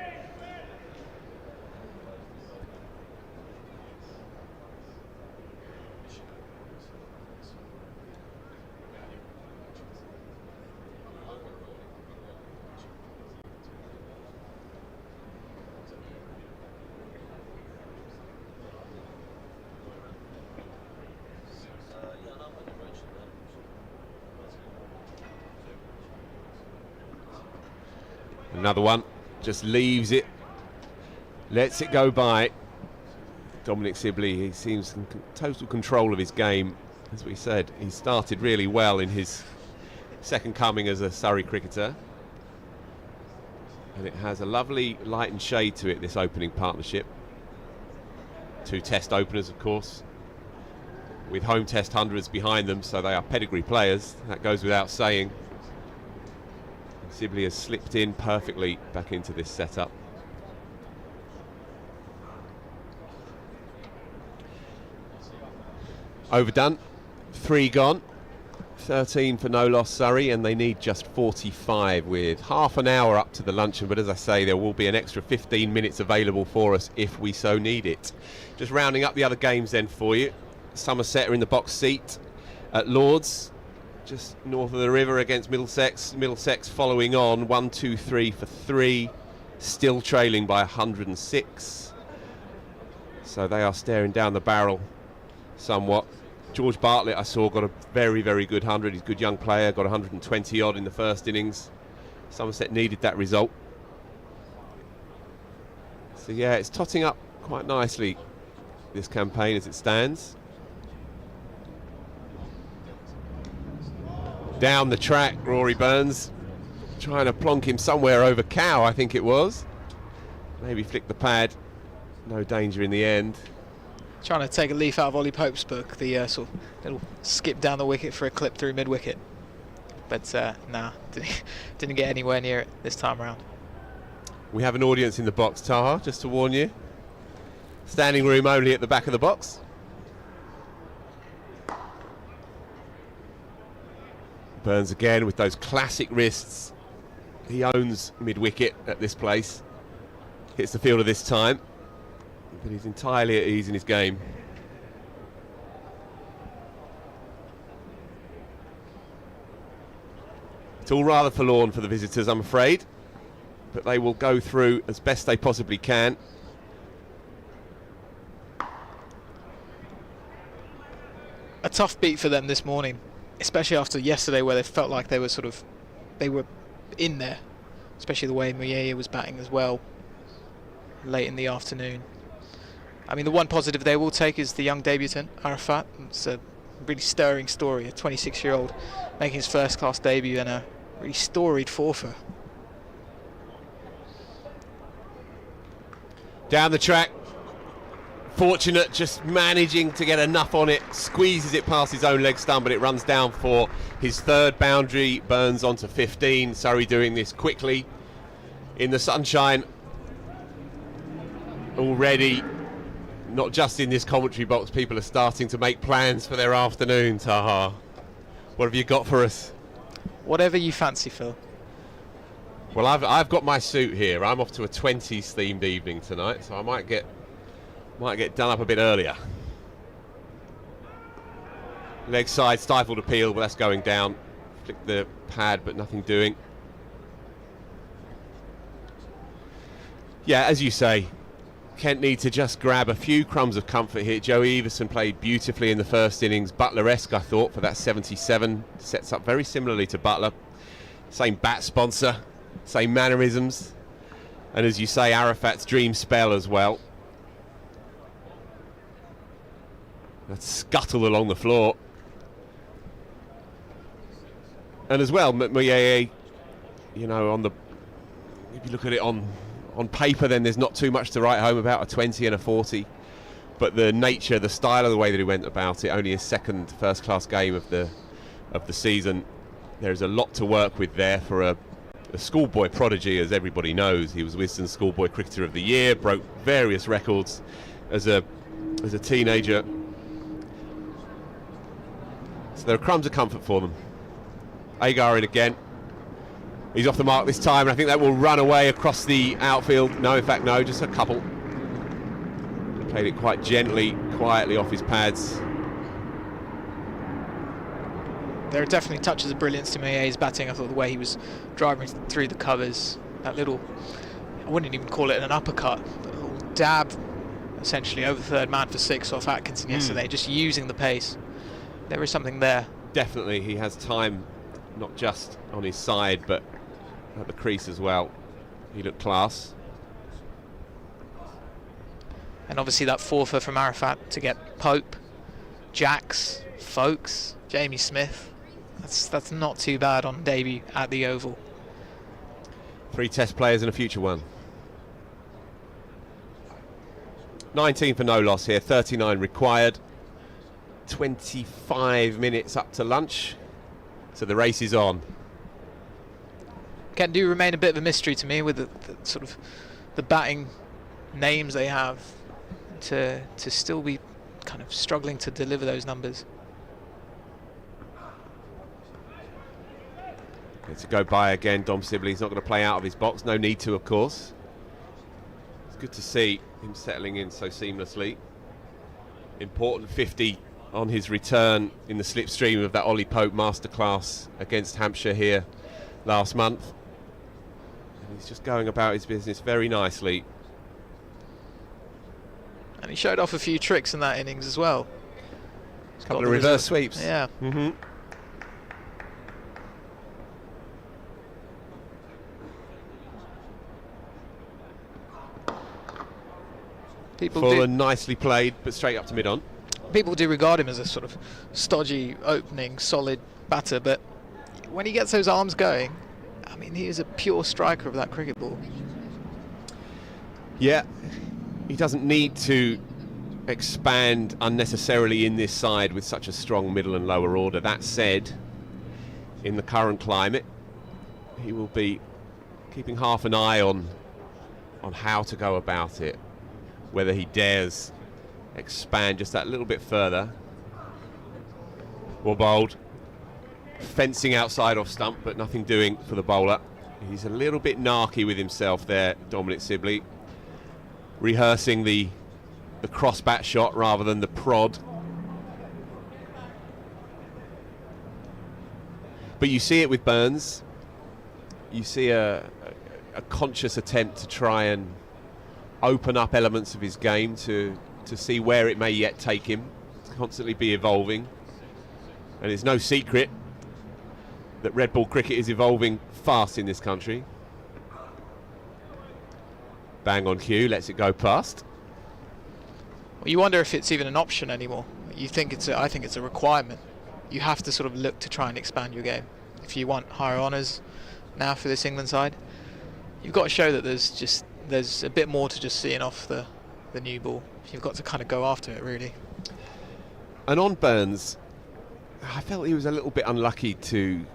Another one, just leaves it, lets it go by. Dominic Sibley, he seems in total control of his game. As we said, he started really well in his second coming as a Surrey cricketer. And it has a lovely light and shade to it, this opening partnership. 2 test openers, of course, with home test hundreds behind them, so they are pedigree players, that goes without saying. Sibley has slipped in perfectly back into this setup. Overdone, 3 gone, 13 for no loss Surrey, and they need just 45 with half an hour up to the luncheon, but as I say, there will be an extra 15 minutes available for us if we so need it. Just rounding up the other games then for you. Somerset are in the box seat at Lords, just north of the river against Middlesex. Middlesex following on 1-2-3 for 3, still trailing by 106. So they are staring down the barrel somewhat. George Bartlett, I saw, got a very, very good 100. He's a good young player, got 120 odd in the first innings. Somerset needed that result. So yeah, it's totting up quite nicely, this campaign as it stands. Down the track, Rory Burns, trying to plonk him somewhere over Cow, I think it was. Maybe flick the pad. No danger in the end. Trying to take a leaf out of Ollie Pope's book, the sort of little skip down the wicket for a clip through mid-wicket. But nah, didn't get anywhere near it this time around. We have an audience in the box, Taha, just to warn you. Standing room only at the back of the box. Burns again with those classic wrists. He owns mid-wicket at this place. Hits the fielder this time, but he's entirely at ease in his game. It's all rather forlorn for the visitors, I'm afraid, but they will go through as best they possibly can. A tough beat for them this morning, especially after yesterday, where they felt like they were in there, especially the way Muyaya was batting as well late in the afternoon. I mean, the one positive they will take is the young debutant, Arafat. It's a really stirring story, a 26-year-old making his first class debut and a really storied fourfer. Down the track, fortunate, just managing to get enough on it, squeezes it past his own leg stump, but it runs down for his third boundary. Burns onto 15. Surrey doing this quickly in the sunshine already. Not just in this commentary box, people are starting to make plans for their afternoon. Taha, what have you got for us? Whatever you fancy, Phil. Well, I've got my suit here. I'm off to a 20s themed evening tonight, so I might get done up a bit earlier. Leg side, stifled appeal, but that's going down. Flick the pad, but nothing doing. Yeah, as you say, Kent need to just grab a few crumbs of comfort here. Joey Everson played beautifully in the first innings. Butler-esque, I thought, for that 77. Sets up very similarly to Butler. Same bat sponsor, same mannerisms. And as you say, Arafat's dream spell as well. That scuttle along the floor. And as well, Muyaya, you know, if you look at it on paper, then there's not too much to write home about, a 20 and a 40. But the nature, the style of the way that he went about it, only his second first-class game of the season. There's a lot to work with there for a schoolboy prodigy, as everybody knows. He was Wisden's Schoolboy Cricketer of the Year, broke various records as a teenager. So there are crumbs of comfort for them. Agar in again. He's off the mark this time, and I think that will run away across the outfield. No, in fact, no, just a couple. Played it quite gently, quietly off his pads. There are definitely touches of brilliance to Muyaya's batting. I thought the way he was driving through the covers, that little, I wouldn't even call it an uppercut, but a little dab, essentially over third man for 6 off Atkinson yesterday, just using the pace. There is something there. Definitely, he has time, not just on his side, but at the crease as well. He looked class. And obviously that fourfer from Arafat to get Pope, Jacks, Folkes, Jamie Smith. That's not too bad on debut at the Oval. 3 test players and a future one. 19 for no loss here, 39 required. 25 minutes up to lunch, so the race is on. Kent do remain a bit of a mystery to me with the sort of the batting names they have to still be kind of struggling to deliver those numbers. To go by again, Dom Sibley. He's not going to play out of his box. No need to, of course. It's good to see him settling in so seamlessly. Important 50 on his return in the slipstream of that Ollie Pope masterclass against Hampshire here last month. And he's just going about his business very nicely. And he showed off a few tricks in that innings as well. A couple of reverse sweeps. Yeah. Full and nicely played, but straight up to mid-on. People do regard him as a sort of stodgy opening, solid batter, but when he gets those arms going, I mean, he is a pure striker of that cricket ball. Yeah, he doesn't need to expand unnecessarily in this side with such a strong middle and lower order. That said, in the current climate, he will be keeping half an eye on how to go about it, whether he dares expand just that little bit further or bowled. Fencing outside off stump, but nothing doing for the bowler. He's a little bit narky with himself there, Dominic Sibley, rehearsing the cross bat shot rather than the prod. But you see it with Burns. You see a conscious attempt to try and open up elements of his game to see where it may yet take him, to constantly be evolving. And it's no secret that red ball cricket is evolving fast in this country. Bang on cue, lets it go past. Well, you wonder if it's even an option anymore. I think it's a requirement. You have to sort of look to try and expand your game if you want higher honours now for this England side. You've got to show that there's a bit more to just seeing off the new ball. You've got to kind of go after it, really. And on Burns, I felt he was a little bit unlucky to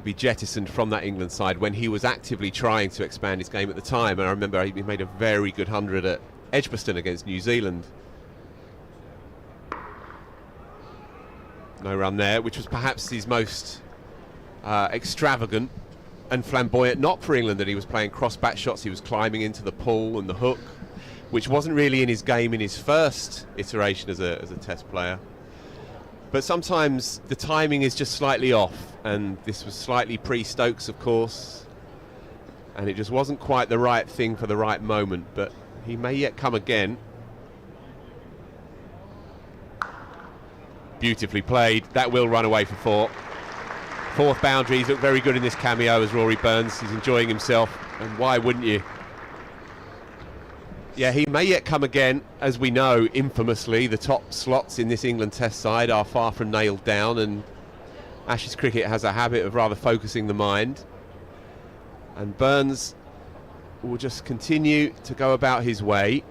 be jettisoned from that England side when he was actively trying to expand his game at the time. And I remember he made a very good 100 at Edgbaston against New Zealand. No run there, which was perhaps his most extravagant and flamboyant knock for England, that he was playing cross-bat shots, he was climbing into the pull and the hook, which wasn't really in his game in his first iteration as a test player. But sometimes the timing is just slightly off, and this was slightly pre-Stokes, of course, and it just wasn't quite the right thing for the right moment, but he may yet come again. Beautifully played. That will run away for 4. Fourth boundary. He's looked very good in this cameo as Rory Burns. He's enjoying himself, and why wouldn't you? Yeah, he may yet come again. As we know, infamously, the top slots in this England Test side are far from nailed down, and Ashes cricket has a habit of rather focusing the mind. And Burns will just continue to go about his way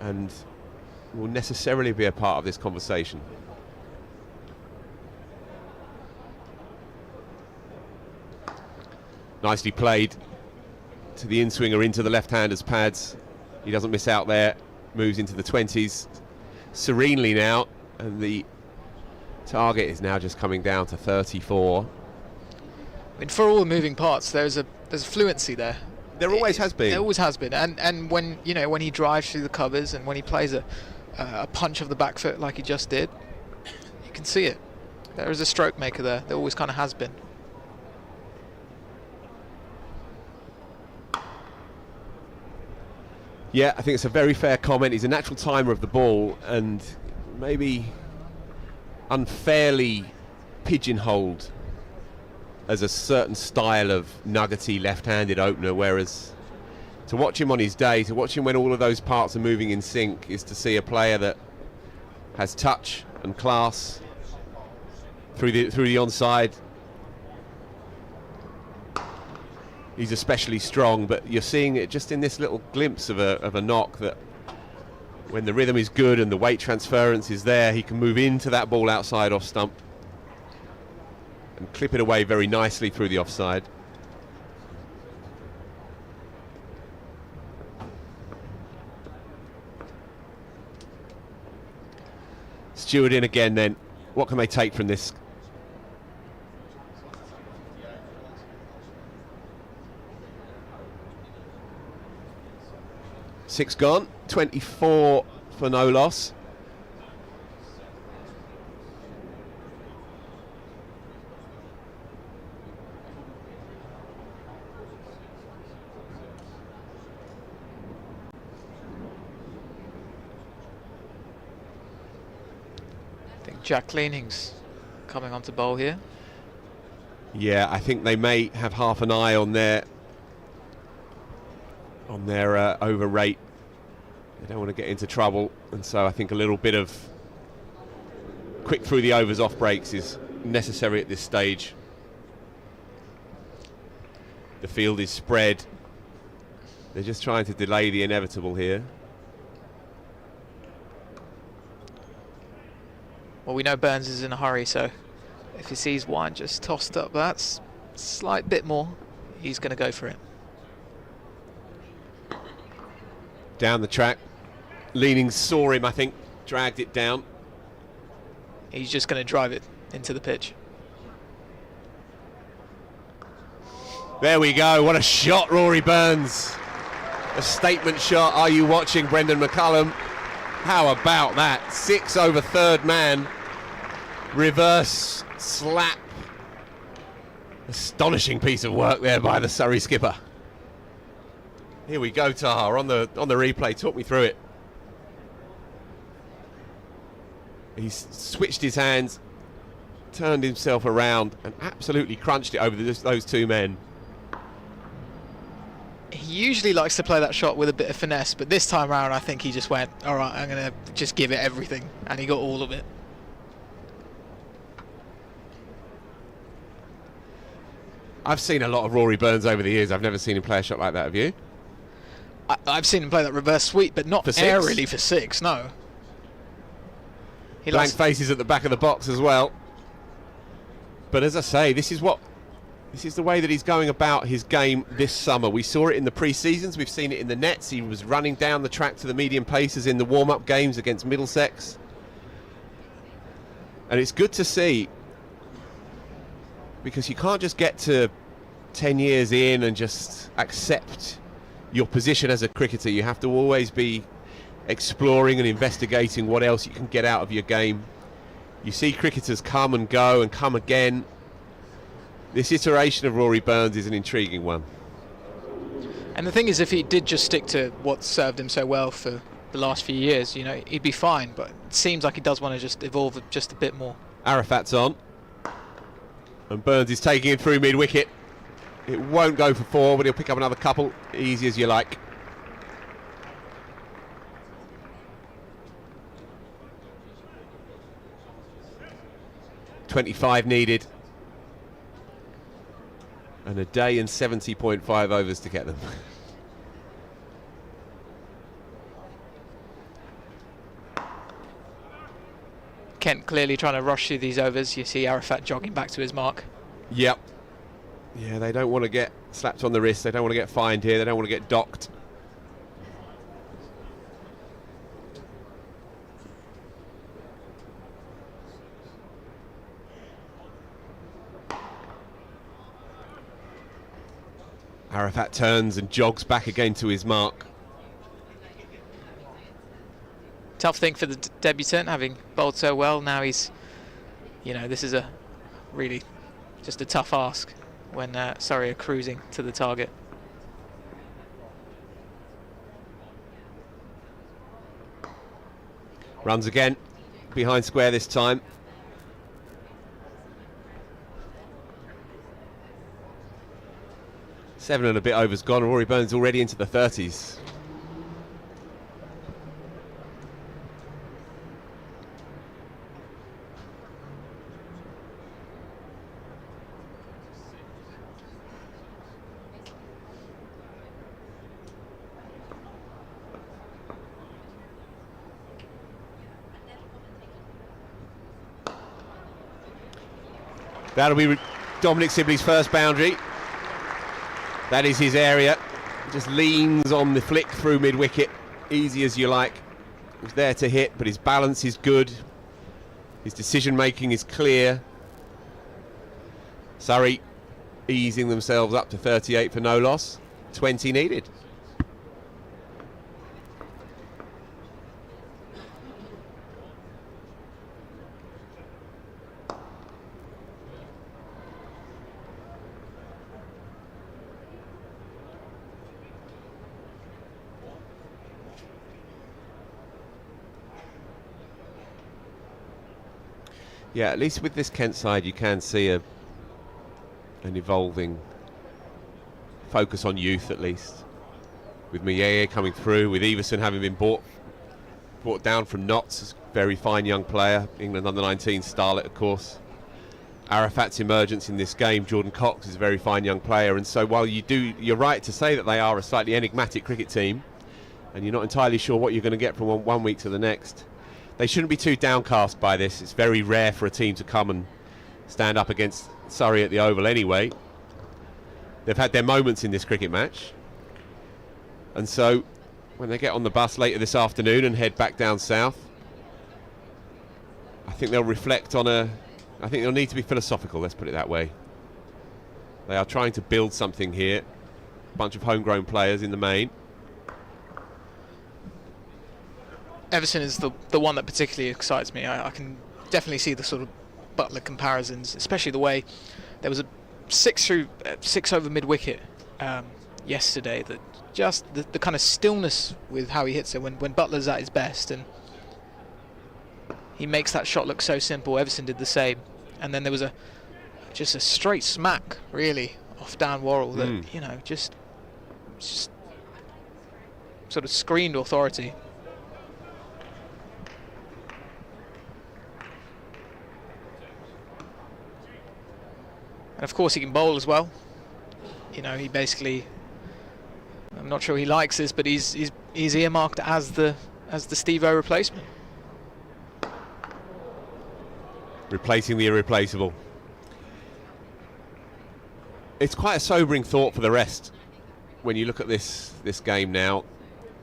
and will necessarily be a part of this conversation. Nicely played to the in-swinger into the left-hander's pads. He doesn't miss out there, moves into the 20s serenely now, and the target is now just coming down to 34. I mean, for all the moving parts, there's fluency there. There always has been. There always has been, and when he drives through the covers and when he plays a punch of the back foot like he just did, you can see it. There is a stroke maker there. There always kind of has been. Yeah, I think it's a very fair comment. He's a natural timer of the ball and maybe unfairly pigeonholed as a certain style of nuggety left-handed opener, whereas to watch him on his day, to watch him when all of those parts are moving in sync, is to see a player that has touch and class through the onside. He's especially strong, but you're seeing it just in this little glimpse of a knock, that when the rhythm is good and the weight transference is there, he can move into that ball outside off stump and clip it away very nicely through the offside. Stewart in again then. What can they take from this? Six gone, 24 for no loss. I think Jack Leaning's coming on to bowl here. Yeah, I think they may have half an eye on their over rate. They don't want to get into trouble, and so I think a little bit of quick through the overs off breaks is necessary at this stage. The field is spread. They're just trying to delay the inevitable here. Well, we know Burns is in a hurry, so if he sees one just tossed up that's a slight bit more, he's going to go for it. Down the track. Leaning saw him, I think, dragged it down. He's just going to drive it into the pitch. There we go. What a shot, Rory Burns. A statement shot. Are you watching, Brendan McCullum? How about that? 6 over third man. Reverse slap. Astonishing piece of work there by the Surrey skipper. Here we go, Taha, on the replay. Talk me through it. He's switched his hands, turned himself around, and absolutely crunched it over those two men. He usually likes to play that shot with a bit of finesse, but this time around I think he just went, all right, I'm going to just give it everything, and he got all of it. I've seen a lot of Rory Burns over the years. I've never seen him play a shot like that, have you? I've seen him play that reverse sweep, but not airily for six, no. He Blank faces at the back of the box as well. But as I say, this is the way that he's going about his game this summer. We saw it in the pre-seasons, we've seen it in the nets. He was running down the track to the medium paces in the warm-up games against Middlesex. And it's good to see, because you can't just get to 10 years in and just accept your position as a cricketer. You have to always be exploring and investigating what else you can get out of your game. You see cricketers come and go and come again. This iteration of Rory Burns is an intriguing one. And the thing is, if he did just stick to what served him so well for the last few years, you know, he'd be fine, but it seems like he does want to just evolve just a bit more. Arafat's on, and Burns is taking it through mid-wicket. It won't go for 4, but he'll pick up another couple, easy as you like. .25 needed, and a day and 70.5 overs to get them. Kent clearly trying to rush through these overs. You see Arafat jogging back to his mark. Yep. Yeah, they don't want to get slapped on the wrist. They don't want to get fined here. They don't want to get docked. Arafat turns and jogs back again to his mark. Tough thing for the debutant, having bowled so well. Now he's, you know, this is a really just a tough ask when Surrey are cruising to the target. Runs again, behind square this time. Seven and a bit overs gone. Rory Burns already into the 30s. That'll be Dominic Sibley's first boundary. That is his area. Just leans on the flick through mid-wicket, easy as you like. He's there to hit, but his balance is good. His decision-making is clear. Surrey easing themselves up to 38 for no loss. 20 needed. Yeah, at least with this Kent side you can see an evolving focus on youth, at least. With Mayeye coming through, with Everson having been brought down from Notts, very fine young player, England under-19 starlet, of course. Arafat's emergence in this game. Jordan Cox is a very fine young player, and so while you're right to say that they are a slightly enigmatic cricket team, and you're not entirely sure what you're going to get from one week to the next, they shouldn't be too downcast by this. It's very rare for a team to come and stand up against Surrey at the Oval anyway. They've had their moments in this cricket match, and so when they get on the bus later this afternoon and head back down south, I think they'll reflect on I think they'll need to be philosophical, let's put it that way. They are trying to build something here. A bunch of homegrown players in the main. Everson is the one that particularly excites me. I can definitely see the sort of Butler comparisons, especially the way there was a 6 over mid-wicket yesterday, that just the kind of stillness with how he hits it when Butler's at his best, and he makes that shot look so simple. Everson did the same, and then there was just a straight smack really off Dan Worrell that just sort of screamed authority. And of course he can bowl as well. He basically, I'm not sure he likes this, but he's earmarked as the Steve-O replacement. Replacing the irreplaceable. It's quite a sobering thought for the rest when you look at this game now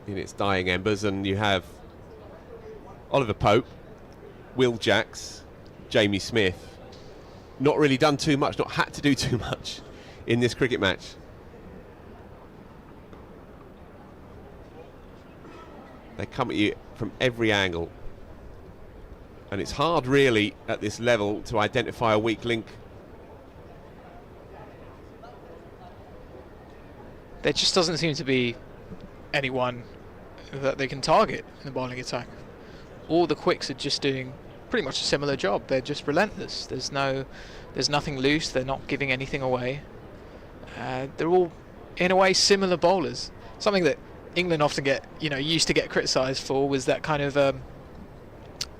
in its dying embers, and you have Oliver Pope, Will Jacks, Jamie Smith not really done too much, not had to do too much in this cricket match. They come at you from every angle, and it's hard really at this level to identify a weak link. There just doesn't seem to be anyone that they can target in the bowling attack. All the quicks are just doing pretty much a similar job. They're just relentless. There's nothing loose. They're not giving anything away. They're all, in a way, similar bowlers. Something that England often used to get criticised for was that kind of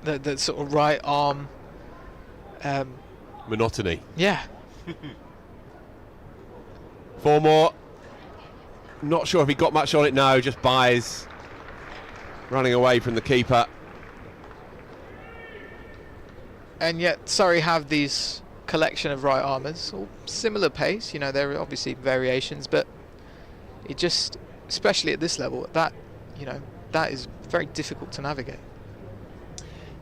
the sort of right arm monotony. Yeah. 4 more. Not sure if he got much on it. No, just buys. Running away from the keeper. And yet Surrey have these collection of right armers, all similar pace. There are obviously variations, but it just, especially at this level, that is very difficult to navigate.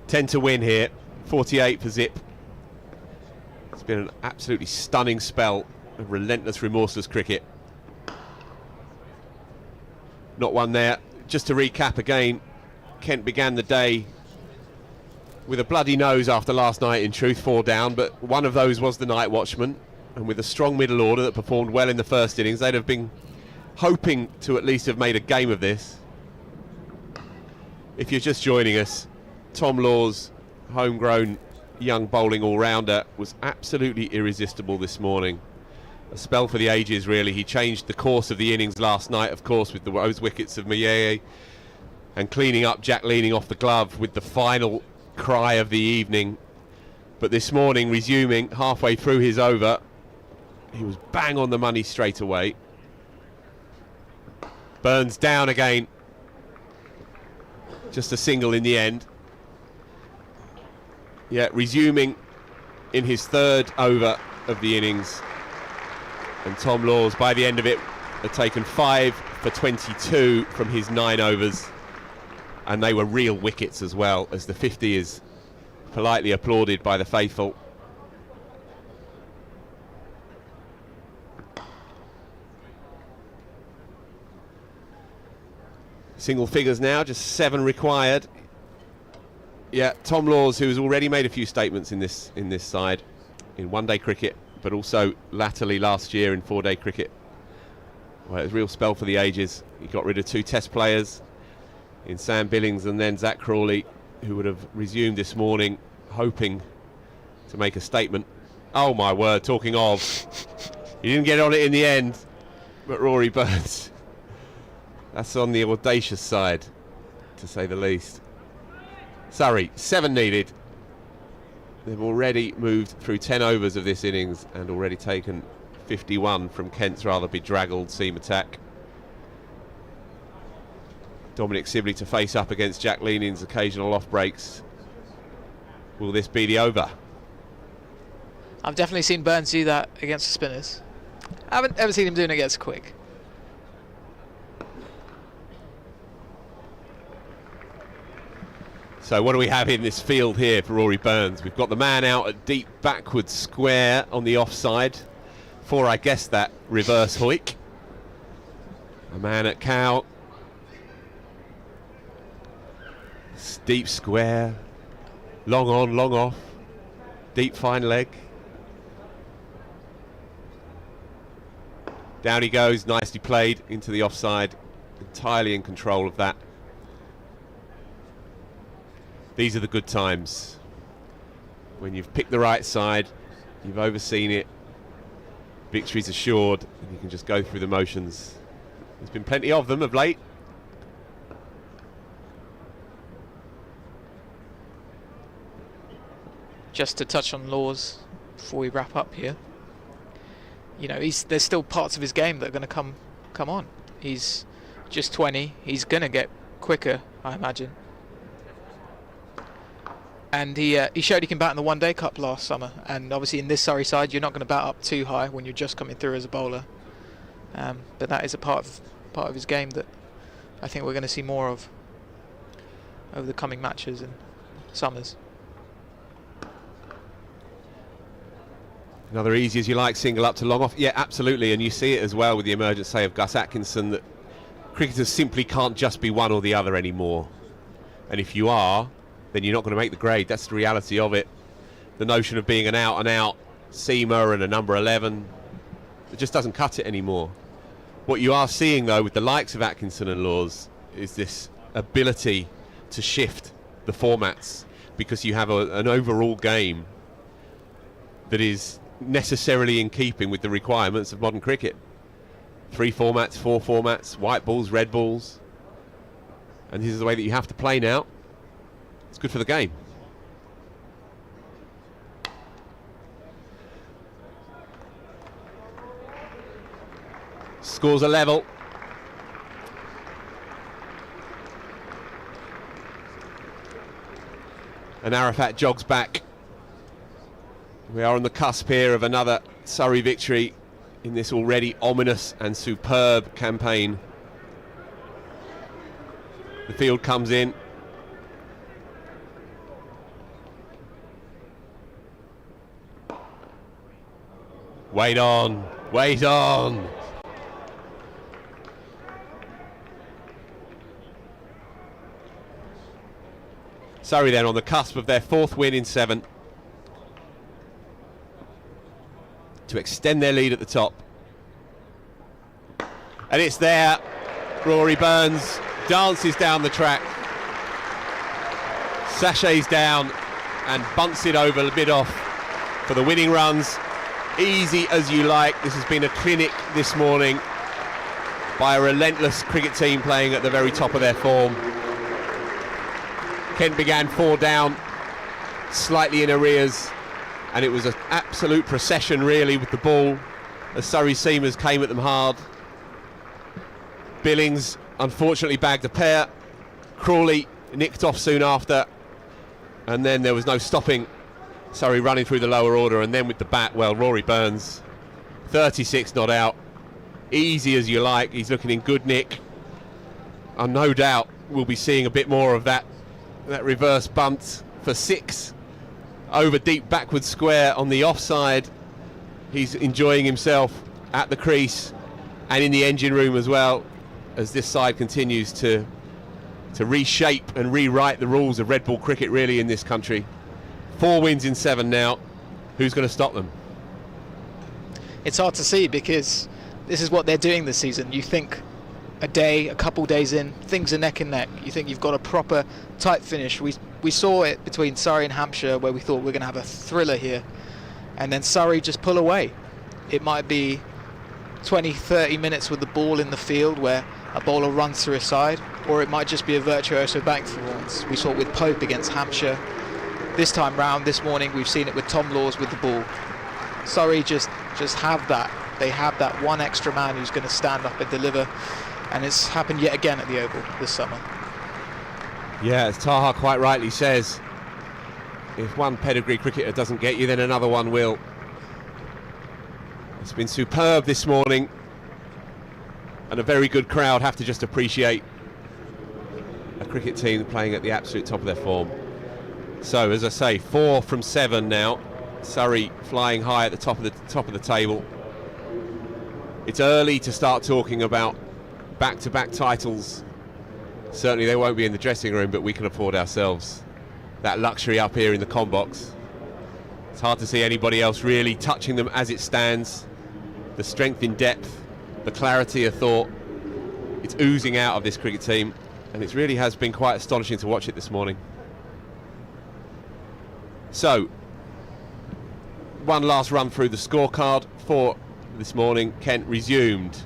10 to win here, 48 for Zip. It's been an absolutely stunning spell of relentless, remorseless cricket. Not one there. Just to recap again, Kent began the day with a bloody nose after last night, in truth, 4 down, but one of those was the night watchman, and with a strong middle order that performed well in the first innings, they'd have been hoping to at least have made a game of this. If you're just joining us, Tom Law's homegrown young bowling all-rounder was absolutely irresistible this morning. A spell for the ages, really. He changed the course of the innings last night, of course, with those wickets of Mayeye, and cleaning up Jack leaning off the glove with the final cry of the evening. But this morning, resuming halfway through his over, he was bang on the money straight away. Burns down again. Just a single in the end. Yeah, resuming in his 3rd over of the innings. And Tom Laws, by the end of it, had taken 5 for 22 from his 9 overs. And they were real wickets as well, as the 50 is politely applauded by the faithful. Single figures now, just 7 required. Yeah, Tom Laws, who has already made a few statements in this side, in one-day cricket, but also latterly last year in 4-day cricket. Well, it was a real spell for the ages. He got rid of 2 test players in Sam Billings and then Zak Crawley, who would have resumed this morning, hoping to make a statement. Oh my word, talking of, he didn't get on it in the end, but Rory Burns, that's on the audacious side, to say the least. Surrey, 7 needed. They've already moved through 10 overs of this innings and already taken 51 from Kent's rather bedraggled seam attack. Dominic Sibley to face up against Jack Leaning's occasional off breaks. Will this be the over? I've definitely seen Burns do that against the spinners. I haven't ever seen him doing it against Quick. So what do we have in this field here for Rory Burns? We've got the man out at deep backward square on the offside for, I guess, that reverse hoik. A man at cow. Deep square. Long on, long off. Deep fine leg. Down he goes, nicely played into the offside. Entirely in control of that. These are the good times. When you've picked the right side, you've overseen it, victory's assured, and you can just go through the motions. There's been plenty of them of late. Just to touch on Laws before we wrap up here. You know, there's still parts of his game that are going to come on. He's just 20. He's going to get quicker, I imagine. And he showed he can bat in the One Day Cup last summer. And obviously in this Surrey side, you're not going to bat up too high when you're just coming through as a bowler. But that is a part of his game that I think we're going to see more of over the coming matches and summers. Another easy as you like single up to long off. Yeah, absolutely. And you see it as well with the emergence, say, of Gus Atkinson, that cricketers simply can't just be one or the other anymore. And if you are, then you're not going to make the grade. That's the reality of it. The notion of being an out-and-out seamer and a number 11, it just doesn't cut it anymore. What you are seeing, though, with the likes of Atkinson and Laws is this ability to shift the formats, because you have an overall game that is necessarily in keeping with the requirements of modern cricket. 3 formats, 4 formats, white balls, red balls. And this is the way that you have to play now. It's good for the game. Scores are level. And Arafat jogs back. We are on the cusp here of another Surrey victory in this already ominous and superb campaign. The field comes in. Wait on, wait on. Surrey then on the cusp of their 4th win in 7. To extend their lead at the top. And it's there. Rory Burns dances down the track, sachets down and bunts it over the mid-off for the winning runs. Easy as you like. This has been a clinic this morning by a relentless cricket team playing at the very top of their form. Kent began 4 down, slightly in arrears, and it was an absolute procession really with the ball as Surrey seamers came at them hard. Billings unfortunately bagged a pair. Crawley nicked off soon after, and then there was no stopping Surrey running through the lower order. And then with the bat, well, Rory Burns, 36 not out, easy as you like. He's looking in good nick, and no doubt we'll be seeing a bit more of that reverse bunt for 6 over deep backward square on the offside. He's enjoying himself at the crease and in the engine room as well, as this side continues to reshape and rewrite the rules of red ball cricket really in this country. 4 wins in 7 now. Who's going to stop them? It's hard to see, because this is what they're doing this season. You think a couple days in, things are neck and neck. You think you've got a proper tight finish. We saw it between Surrey and Hampshire, where we thought we're going to have a thriller here, and then Surrey just pull away. It might be 20-30 minutes with the ball in the field where a bowler runs through a side, or it might just be a virtuoso batting performance. We saw it with Pope against Hampshire. this time round, this morning, we've seen it with Tom Laws with the ball. Surrey just have that. They have that one extra man who's going to stand up and deliver, and it's happened yet again at the Oval this summer. Yeah, as Taha quite rightly says, if one pedigree cricketer doesn't get you, then another one will. It's been superb this morning, and a very good crowd have to just appreciate a cricket team playing at the absolute top of their form. So, as I say, 4 from 7 now. Surrey flying high at the top of the table. It's early to start talking about back-to-back titles. Certainly they won't be in the dressing room, but we can afford ourselves that luxury up here in the comm box. It's hard to see anybody else really touching them as it stands. The strength in depth, the clarity of thought, it's oozing out of this cricket team, and it really has been quite astonishing to watch it this morning. So, one last run through the scorecard for this morning. Kent resumed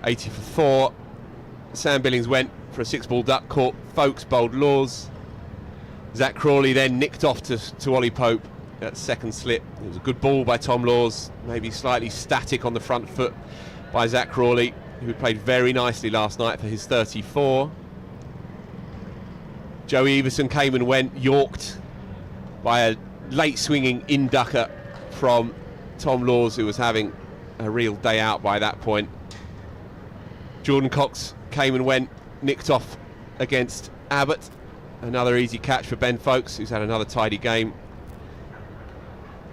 80 for 4. Sam Billings went for a 6-ball duck, caught Folkes, bowled Laws. Zak Crawley then nicked off to Ollie Pope at second slip. It was a good ball by Tom Laws, maybe slightly static on the front foot by Zak Crawley, who played very nicely last night for his 34. Joey Everson came and went, yorked by a late swinging in-ducker from Tom Laws, who was having a real day out by that point. Jordan Cox came and went, nicked off against Abbott. Another easy catch for Ben Folkes, who's had another tidy game.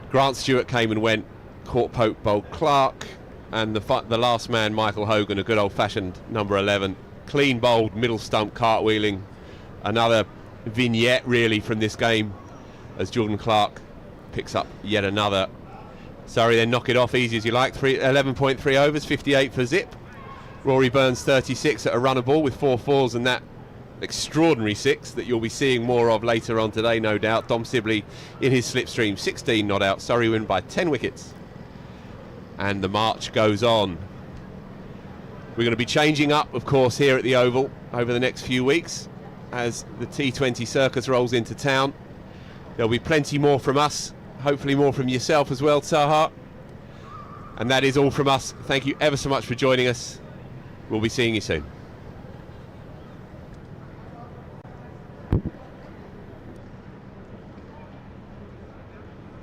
Grant Stewart came and went, caught Pope, bowled Clark, and the last man, Michael Hogan, a good old-fashioned number 11, clean bowled, middle stump cartwheeling. Another vignette really from this game, as Jordan Clark picks up yet another. Surrey then knock it off easy as you like. 11.3 overs, 58 for zip. Rory Burns 36 at a runner ball with 4 fours, and that extraordinary 6 that you'll be seeing more of later on today, no doubt. Dom Sibley in his slipstream, 16 not out. Surrey win by 10 wickets. And the march goes on. We're going to be changing up, of course, here at the Oval over the next few weeks as the T20 circus rolls into town. There'll be plenty more from us, hopefully more from yourself as well, Taha. And that is all from us. Thank you ever so much for joining us. We'll be seeing you soon.